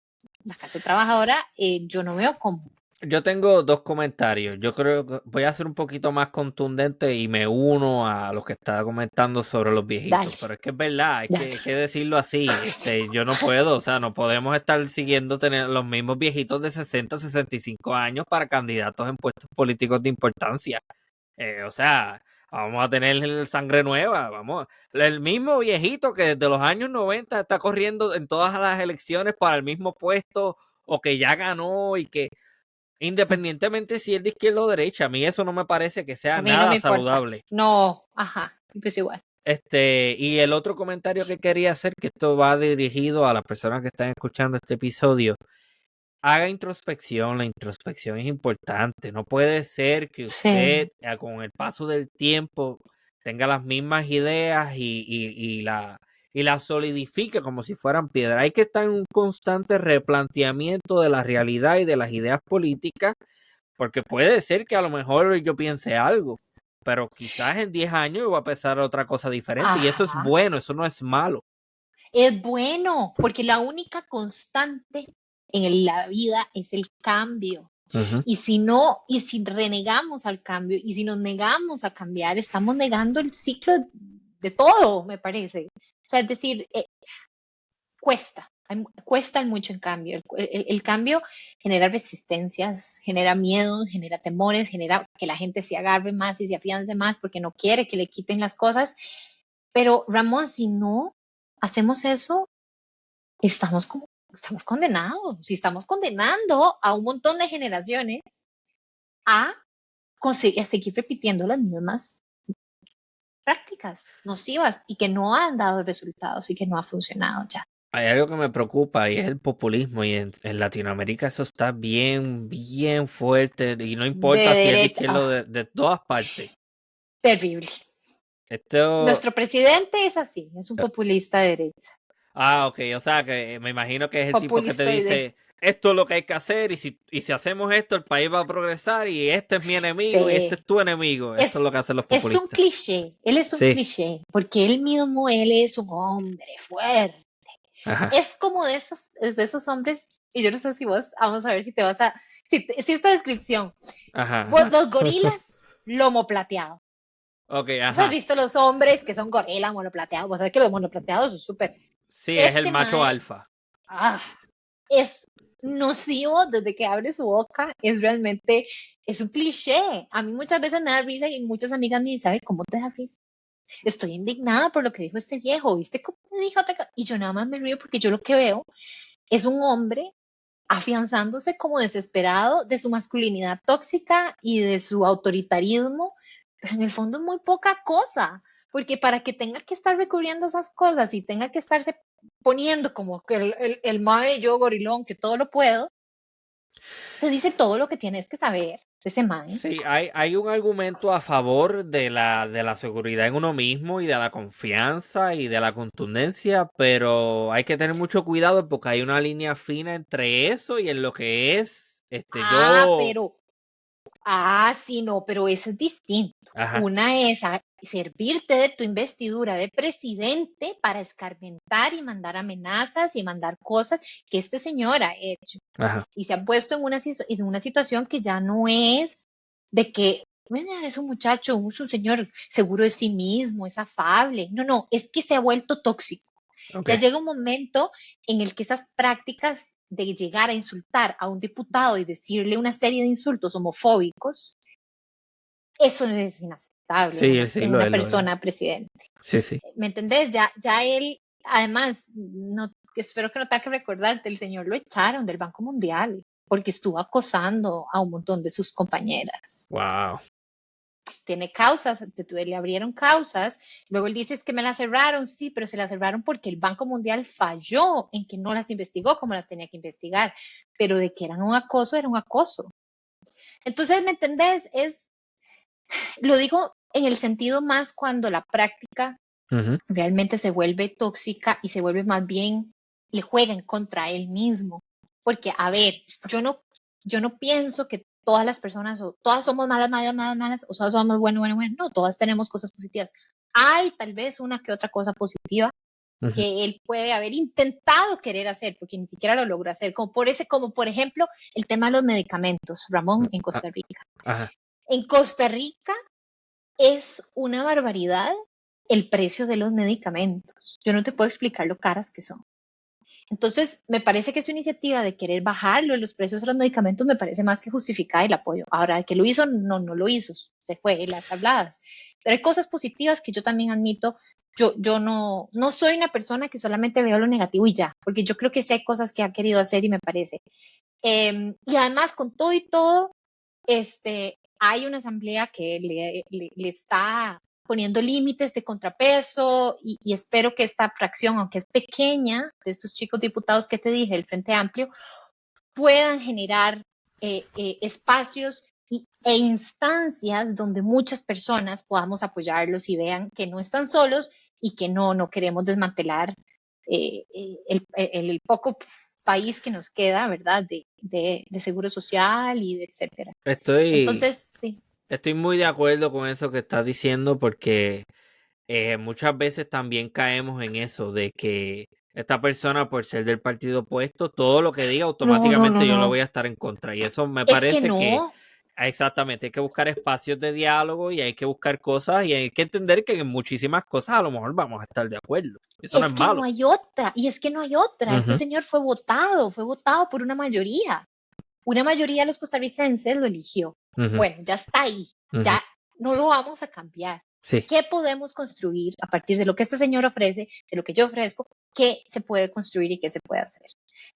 B: la clase trabajadora, yo no veo cómo.
A: Yo tengo dos comentarios. Yo creo que voy a ser un poquito más contundente y me uno a lo que estaba comentando sobre los viejitos.
B: Dale,
A: Pero es que es verdad,
B: dale.
A: hay que decirlo así. Yo no puedo, o sea, no podemos estar siguiendo tener los mismos viejitos de 60, 65 años para candidatos en puestos políticos de importancia. O sea, vamos a tener sangre nueva, vamos. El mismo viejito que desde los años 90 está corriendo en todas las elecciones para el mismo puesto o que ya ganó y que independientemente si es de izquierda o derecha, a mí eso no me parece que sea
B: A mí no
A: nada
B: me importa.
A: saludable.
B: No, ajá, pues igual.
A: Y el otro comentario que quería hacer, que esto va dirigido a las personas que están escuchando este episodio, haga introspección, la introspección es importante. No puede ser que usted
B: Sí.
A: con el paso del tiempo tenga las mismas ideas y la solidifique como si fueran piedra. Hay que estar en un constante replanteamiento de la realidad y de las ideas políticas, porque puede ser que a lo mejor yo piense algo, pero quizás en 10 años va a pensar otra cosa diferente y eso es
B: Ajá.
A: bueno, eso no es malo.
B: Es bueno, porque la única constante en la vida es el cambio.
A: Ujú.
B: Y si no, y si renegamos al cambio, y si nos negamos a cambiar, estamos negando el ciclo de todo, me parece. O sea, es decir, cuesta, cuesta mucho en cambio. El cambio genera resistencias, genera miedos, genera temores, genera que la gente se agarre más y se afiance más porque no quiere que le quiten las cosas. Pero Ramón, si no hacemos eso, estamos condenados. Si estamos condenando a un montón de generaciones a seguir repitiendo las mismas prácticas nocivas y que no han dado resultados y que no ha funcionado ya.
A: Hay algo que me preocupa y es el populismo, y en Latinoamérica eso está bien fuerte, y no
B: De
A: importa si es de
B: derecha,
A: izquierda, de todas partes.
B: terrible.
A: Esto,
B: Nuestro presidente es así, es un populista de derecha.
A: ok, o sea que me imagino que es el tipo que te
B: Populista
A: dice, esto es lo que hay que hacer, y si hacemos esto, el país va a progresar, y este es mi enemigo, y este
B: sí.
A: es tu enemigo. Eso es lo que hacen los
B: Es un
A: populistas.
B: cliché, él es un
A: Sí.
B: cliché, porque él es un hombre fuerte.
A: Ajá.
B: Es como de esos hombres, y yo no sé si vos, vamos a ver si te vas a, si esta descripción,
A: Ajá.
B: los gorilas, lomo plateado.
A: Ok,
B: ¿Vos
A: ajá.
B: has visto los hombres que son gorila monoplateados? Vos sabés que los monoplateados son súper.
A: Sí, es el macho
B: mae,
A: alfa.
B: es nocivo desde que abre su boca, es un cliché. A mí muchas veces me da risa y muchas amigas me dicen, ¿cómo te da risa? Estoy indignada por lo que dijo este viejo, ¿viste cómo dijo otra cosa? Y yo nada más me río porque yo lo que veo es un hombre afianzándose como desesperado de su masculinidad tóxica y de su autoritarismo, pero en el fondo es muy poca cosa, porque para que tenga que estar recurriendo a esas cosas y tenga que estarse poniendo como que el mae yo gorilón, que todo lo puedo, te dice todo lo que tienes que saber de ese mae.
A: Sí, hay un argumento a favor de la seguridad en uno mismo y de la confianza y de la contundencia, pero hay que tener mucho cuidado porque hay una línea fina entre eso y en lo que es
B: Sí, no, pero eso es distinto.
A: Ajá.
B: Una es servirte de tu investidura de presidente para escarmentar y mandar amenazas y mandar cosas que este señor ha hecho.
A: Ajá.
B: Y se ha puesto en una situación que ya no es de que es un muchacho, es un señor seguro de sí mismo, es afable. No, es que se ha vuelto tóxico.
A: Okay.
B: Ya llega un momento en el que esas prácticas de llegar a insultar a un diputado y decirle una serie de insultos homofóbicos, eso no es inaceptable en una persona presidente.
A: Sí.
B: ¿Me entendés? Ya él, además, espero que no tenga que recordarte, el señor lo echaron del Banco Mundial porque estuvo acosando a un montón de sus compañeras.
A: Wow.
B: Tiene causas, le abrieron causas, luego él dice es que me las cerraron, sí, pero se las cerraron porque el Banco Mundial falló en que no las investigó como las tenía que investigar, pero de que eran un acoso, era un acoso. Entonces, ¿me entendés? Lo digo en el sentido más cuando la práctica realmente se vuelve tóxica y se vuelve más bien, le juega en contra a él mismo. Porque, a ver, yo no pienso que todas las personas, o todas somos malas, o todas somos bueno. No, todas tenemos cosas positivas. Hay tal vez una que otra cosa positiva que él puede haber intentado querer hacer, porque ni siquiera lo logró hacer, como por ejemplo, el tema de los medicamentos, Ramón, en Costa Rica. En Costa Rica es una barbaridad el precio de los medicamentos. Yo no te puedo explicar lo caras que son. Entonces, me parece que esa iniciativa de querer bajarlo, los precios de los medicamentos, me parece más que justificada el apoyo. Ahora, el que lo hizo, no lo hizo, se fue, las habladas. Pero hay cosas positivas que yo también admito. Yo no soy una persona que solamente veo lo negativo y ya, porque yo creo que sí hay cosas que ha querido hacer y me parece. Y además, con todo y todo, hay una asamblea que le está poniendo límites de contrapeso y espero que esta fracción, aunque es pequeña, de estos chicos diputados que te dije, el Frente Amplio, puedan generar espacios e instancias donde muchas personas podamos apoyarlos y vean que no están solos y que no queremos desmantelar el poco país que nos queda, ¿verdad? De seguro social y de etcétera. Entonces, sí.
A: Estoy muy de acuerdo con eso que estás diciendo porque muchas veces también caemos en eso de que esta persona, por ser del partido opuesto, todo lo que diga automáticamente yo lo voy a estar en contra. Y eso me
B: Es que
A: parece que
B: no.
A: Exactamente, hay que buscar espacios de diálogo y hay que buscar cosas y hay que entender que en muchísimas cosas a lo mejor vamos a estar de acuerdo. Eso no es
B: Es que no
A: malo.
B: hay otra, y es que no hay otra. Este
A: Ujú,
B: señor fue votado por una mayoría. Una mayoría de los costarricenses lo eligió.
A: ujú,
B: Bueno, ya está ahí,
A: ujú.
B: ya no lo vamos a cambiar.
A: Sí,
B: ¿Qué podemos construir a partir de lo que este señor ofrece, de lo que yo ofrezco? ¿Qué se puede construir y qué se puede hacer?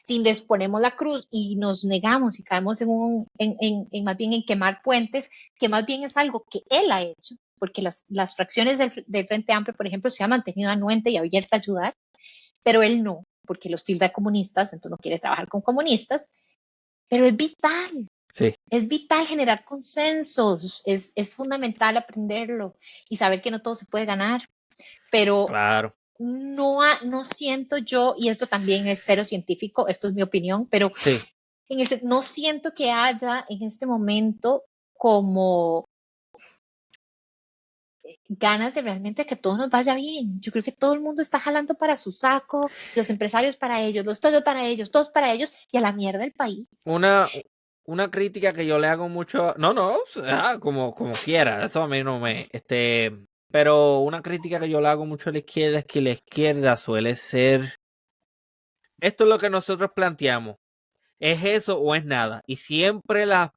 B: Si les ponemos la cruz y nos negamos y caemos más bien en quemar puentes, que más bien es algo que él ha hecho, porque las fracciones del Frente Amplio, por ejemplo, se han mantenido anuente y abierta a ayudar, pero él no, porque los tilda de comunistas, entonces no quiere trabajar con comunistas, pero
A: sí,
B: es vital generar consensos, es fundamental aprenderlo y saber que no todo se puede ganar, pero
A: claro.
B: no siento yo, y esto también es cero científico, esto es mi opinión, pero
A: Sí.
B: no siento que haya en este momento como ganas de realmente que todo nos vaya bien. Yo creo que todo el mundo está jalando para su saco, los empresarios para ellos, todos para ellos, y a la mierda el país.
A: Una, una crítica que yo le hago mucho, no, no, como quiera, eso a mí no me, pero una crítica que yo le hago mucho a la izquierda es que la izquierda suele ser, esto es lo que nosotros planteamos, ¿es eso o es nada? Y siempre las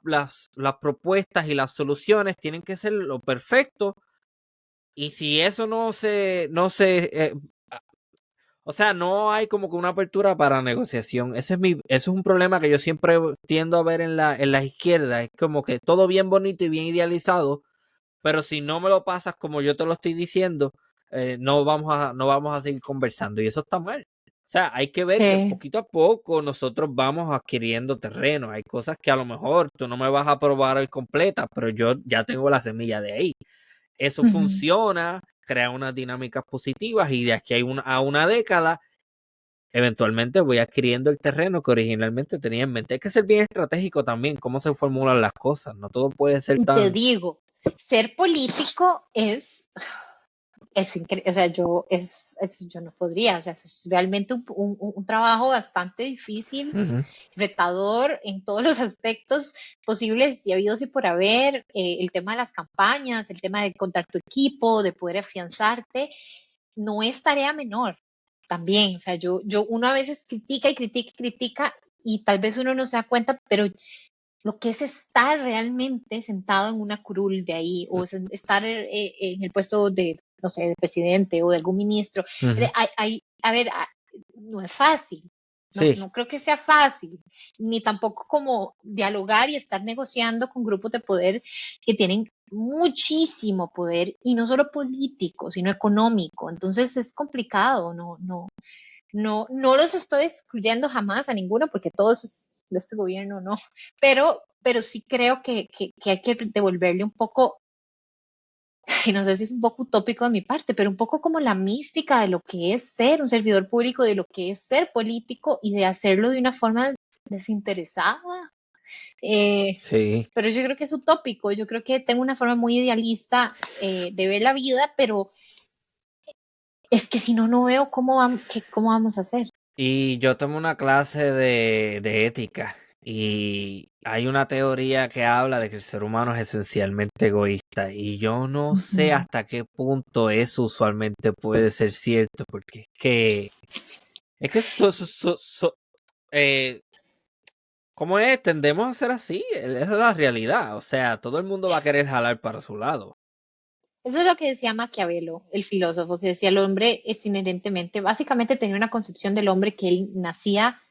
A: propuestas y las soluciones tienen que ser lo perfecto. Y si eso o sea, no hay como que una apertura para negociación. Eso es un problema que yo siempre tiendo a ver en la izquierda. Es como que todo bien bonito y bien idealizado, pero si no me lo pasas como yo te lo estoy diciendo, no vamos a seguir conversando. Y eso está mal. O sea, hay que ver que
B: Sí.
A: poquito a poco nosotros vamos adquiriendo terreno. Hay cosas que a lo mejor tú no me vas a probar al completa, pero yo ya tengo la semilla de ahí. Eso
B: Ujú.
A: funciona, crea unas dinámicas positivas y de aquí a una década, eventualmente voy adquiriendo el terreno que originalmente tenía en mente. Hay que ser bien estratégico también, cómo se formulan las cosas. No todo puede ser
B: Te
A: tan...
B: digo, ser político es increíble, o sea, yo no podría, o sea, es realmente un trabajo bastante difícil,
A: Ujú,
B: retador en todos los aspectos posibles y habidos y por haber, el tema de las campañas, el tema de contar tu equipo, de poder afianzarte, no es tarea menor también, o sea, uno a veces critica y critica y critica y tal vez uno no se da cuenta, pero lo que es estar realmente sentado en una curul de ahí o estar en el puesto de, no sé, de presidente o de algún ministro.
A: ujú.
B: A ver, no es fácil. No,
A: Sí,
B: no creo que sea fácil, ni tampoco como dialogar y estar negociando con grupos de poder que tienen muchísimo poder y no solo político, sino económico. Entonces es complicado, no los estoy excluyendo jamás a ninguno porque todos de este gobierno no, pero sí creo que hay que devolverle un poco, y no sé si es un poco utópico de mi parte, pero un poco como la mística de lo que es ser un servidor público, de lo que es ser político y de hacerlo de una forma desinteresada. Eh,
A: sí.
B: pero yo creo que es utópico, yo creo que tengo una forma muy idealista de ver la vida, pero es que si no, no veo cómo vamos a hacer.
A: Y yo tomo una clase de ética y hay una teoría que habla de que el ser humano es esencialmente egoísta y yo no sé
B: Ujú.
A: hasta qué punto eso usualmente puede ser cierto porque es que eh, ¿cómo es? Tendemos a ser así, es la realidad, o sea, todo el mundo va a querer jalar para su lado.
B: Eso es lo que decía Maquiavelo, el filósofo, que decía el hombre es inherentemente, básicamente tenía una concepción del hombre que él nacía,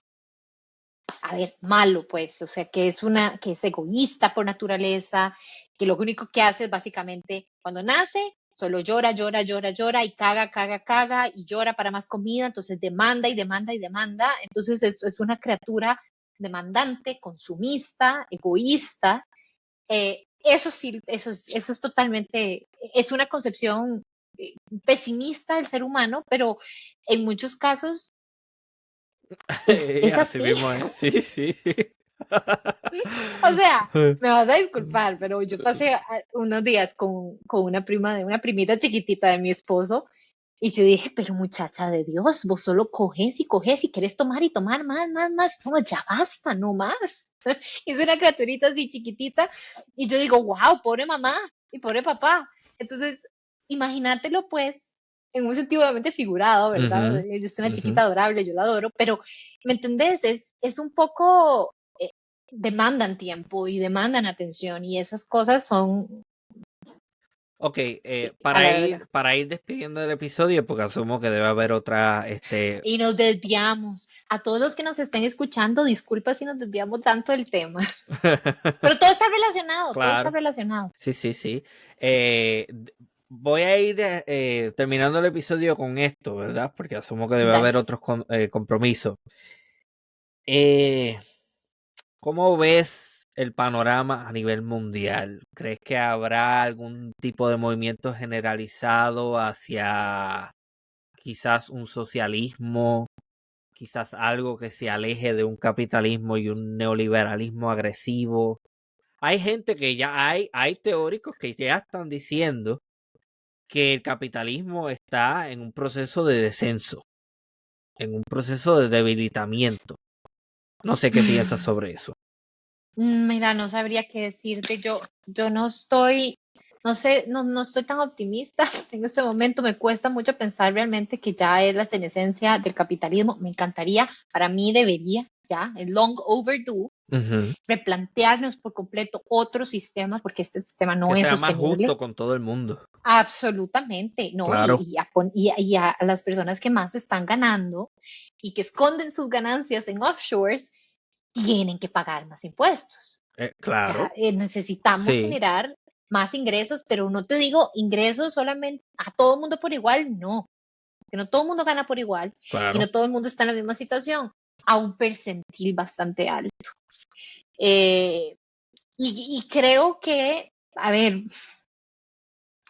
B: a ver, malo, pues, o sea, que es egoísta por naturaleza, que lo único que hace es básicamente cuando nace, solo llora, llora, llora, llora y caga, caga, caga y llora para más comida, entonces demanda y demanda y demanda, entonces es una criatura demandante, consumista, egoísta, eso sí, eso es totalmente, es una concepción pesimista del ser humano, pero en muchos casos es
A: Así
B: así.
A: mismo es, sí, sí.
B: O sea, me vas a disculpar, pero yo pasé unos días con una prima de una primita chiquitita de mi esposo y yo dije, pero muchacha de Dios, vos solo coges y coges y querés tomar y tomar más, más, más. No, ya basta, no más. Es una criaturita así chiquitita. Y yo digo, wow, pobre mamá y pobre papá. Entonces, imagínatelo pues, en un sentido obviamente figurado, ¿verdad?
A: Ujú,
B: Yo soy una
A: ujú.
B: chiquita adorable, yo la adoro, pero, ¿me entendés? Es un poco, demandan tiempo y demandan atención y esas cosas son,
A: Ok,
B: sí, a la larga.
A: para ir despidiendo el episodio, porque asumo que debe haber otra,
B: Y nos desviamos. A todos los que nos estén escuchando, disculpa si nos desviamos tanto del tema. Pero todo está relacionado, todo está
A: Claro,
B: relacionado.
A: sí, sí, sí. Voy a ir terminando el episodio con esto, ¿verdad? Porque asumo que debe
B: Dale.
A: haber otros compromisos. Eh, ¿Cómo ves el panorama a nivel mundial? ¿Crees que habrá algún tipo de movimiento generalizado hacia quizás un socialismo, quizás algo que se aleje de un capitalismo y un neoliberalismo agresivo? Hay gente que ya hay teóricos que ya están diciendo que el capitalismo está en un proceso de descenso, en un proceso de debilitamiento. No sé qué piensas sobre eso.
B: Mira, no sabría qué decirte. Yo no estoy, no sé, no estoy tan optimista en este momento. Me cuesta mucho pensar realmente que ya es la senescencia del capitalismo. Me encantaría, para mí debería, ya, es long overdue,
A: Ujú.
B: replantearnos por completo otro sistema, porque este sistema no
A: Que
B: es
A: sea más
B: sostenible.
A: justo con todo el mundo.
B: Absolutamente, ¿no?
A: Claro,
B: Y a las personas que más están ganando y que esconden sus ganancias en offshores, tienen que pagar más impuestos. O
A: claro,
B: sea, necesitamos
A: sí,
B: generar más ingresos, pero no te digo ingresos solamente a todo el mundo por igual, no, que no todo el mundo gana por igual y
A: claro.
B: no todo el mundo está en la misma situación, a un percentil bastante alto. Eh, y creo que, a ver,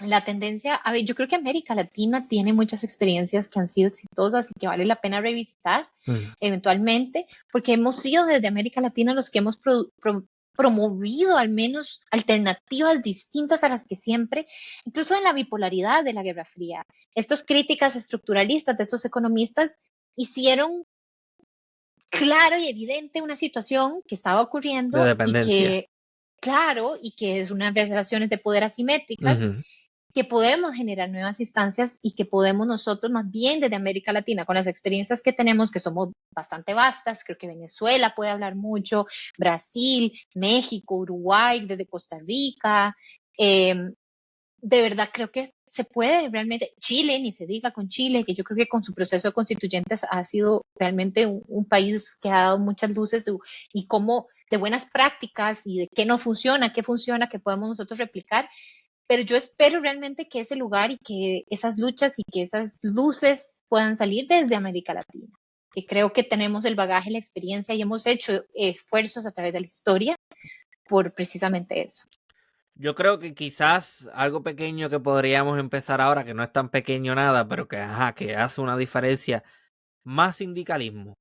B: la tendencia, a ver, yo creo que América Latina tiene muchas experiencias que han sido exitosas y que vale la pena revisitar
A: Mm.
B: eventualmente, porque hemos sido desde América Latina los que hemos promovido al menos alternativas distintas a las que siempre, incluso en la bipolaridad de la Guerra Fría, estas críticas estructuralistas de estos economistas hicieron claro y evidente una situación que estaba
A: De
B: ocurriendo y
A: dependencia.
B: que, claro, y que es unas relaciones de poder asimétricas
A: Ujú.
B: que podemos generar nuevas instancias y que podemos nosotros más bien desde América Latina, con las experiencias que tenemos, que somos bastante vastas, creo que Venezuela puede hablar mucho, Brasil, México, Uruguay, desde Costa Rica, de verdad creo que se puede realmente, Chile, ni se diga con Chile, que yo creo que con su proceso constituyente ha sido realmente un país que ha dado muchas luces y cómo de buenas prácticas y de qué no funciona, qué funciona, que podemos nosotros replicar, pero yo espero realmente que ese lugar y que esas luchas y que esas luces puedan salir desde América Latina, que creo que tenemos el bagaje, la experiencia y hemos hecho esfuerzos a través de la historia por precisamente eso.
A: Yo creo que quizás algo pequeño que podríamos empezar ahora, que no es tan pequeño nada, pero que, ajá, que hace una diferencia, más sindicalismo,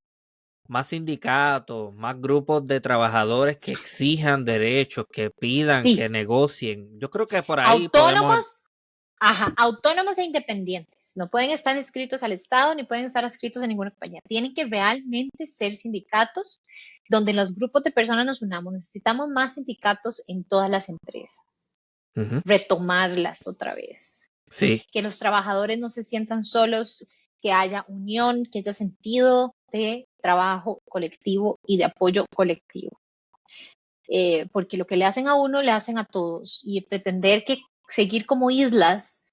A: más sindicatos, más grupos de trabajadores que exijan derechos, que pidan,
B: Sí,
A: que negocien. Yo creo que por ahí podemos.
B: autónomos, ajá, autónomos e independientes. No pueden estar inscritos al Estado ni pueden estar inscritos en ninguna compañía. Tienen que realmente ser sindicatos donde los grupos de personas nos unamos. Necesitamos más sindicatos en todas las empresas.
A: Ujú.
B: Retomarlas otra vez.
A: Sí,
B: Que los trabajadores no se sientan solos, que haya unión, que haya sentido de trabajo colectivo y de apoyo colectivo. Porque lo que le hacen a uno le hacen a todos y pretender que seguir como islas,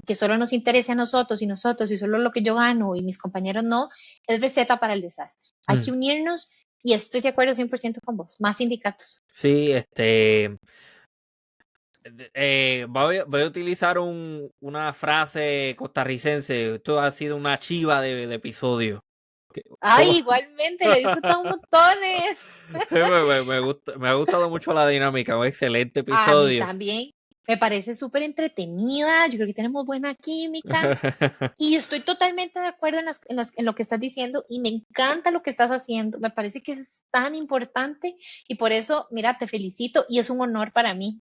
B: que solo nos interese a nosotros y solo lo que yo gano y mis compañeros no, es receta para el desastre. Hay
A: mm,
B: que unirnos y estoy de acuerdo 100% con vos. Más sindicatos.
A: sí, voy a utilizar una frase costarricense. Esto ha sido una chiva de episodio. ¿Cómo?
B: Ay, igualmente, lo he disfrutado montones.
A: Me ha gustado mucho la dinámica, un excelente
B: A mí
A: episodio.
B: también. Me parece súper entretenida. Yo creo que tenemos buena química. Y estoy totalmente de acuerdo en lo que estás diciendo y me encanta lo que estás haciendo. Me parece que es tan importante y por eso, mira, te felicito y es un honor para mí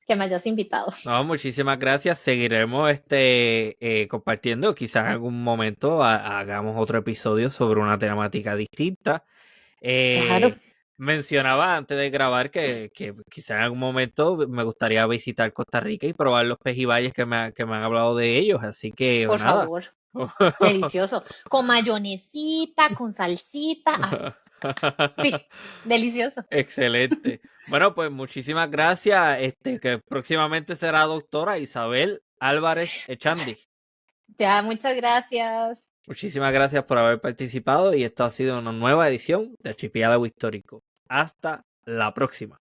B: que me hayas invitado.
A: No, muchísimas gracias. Seguiremos compartiendo. Quizás en algún momento hagamos otro episodio sobre una temática distinta.
B: Claro.
A: Eh, mencionaba antes de grabar que quizá en algún momento me gustaría visitar Costa Rica y probar los pejibayes que me han hablado de ellos. Así que
B: Por
A: nada.
B: favor, delicioso. Con mayonesita, con salsita. Sí, delicioso.
A: Excelente. Bueno, pues muchísimas gracias. Que próximamente será doctora Isabel Álvarez Echandi.
B: Ya, muchas gracias.
A: Muchísimas gracias por haber participado y esto ha sido una nueva edición de Archipiélago Histórico. Hasta la próxima.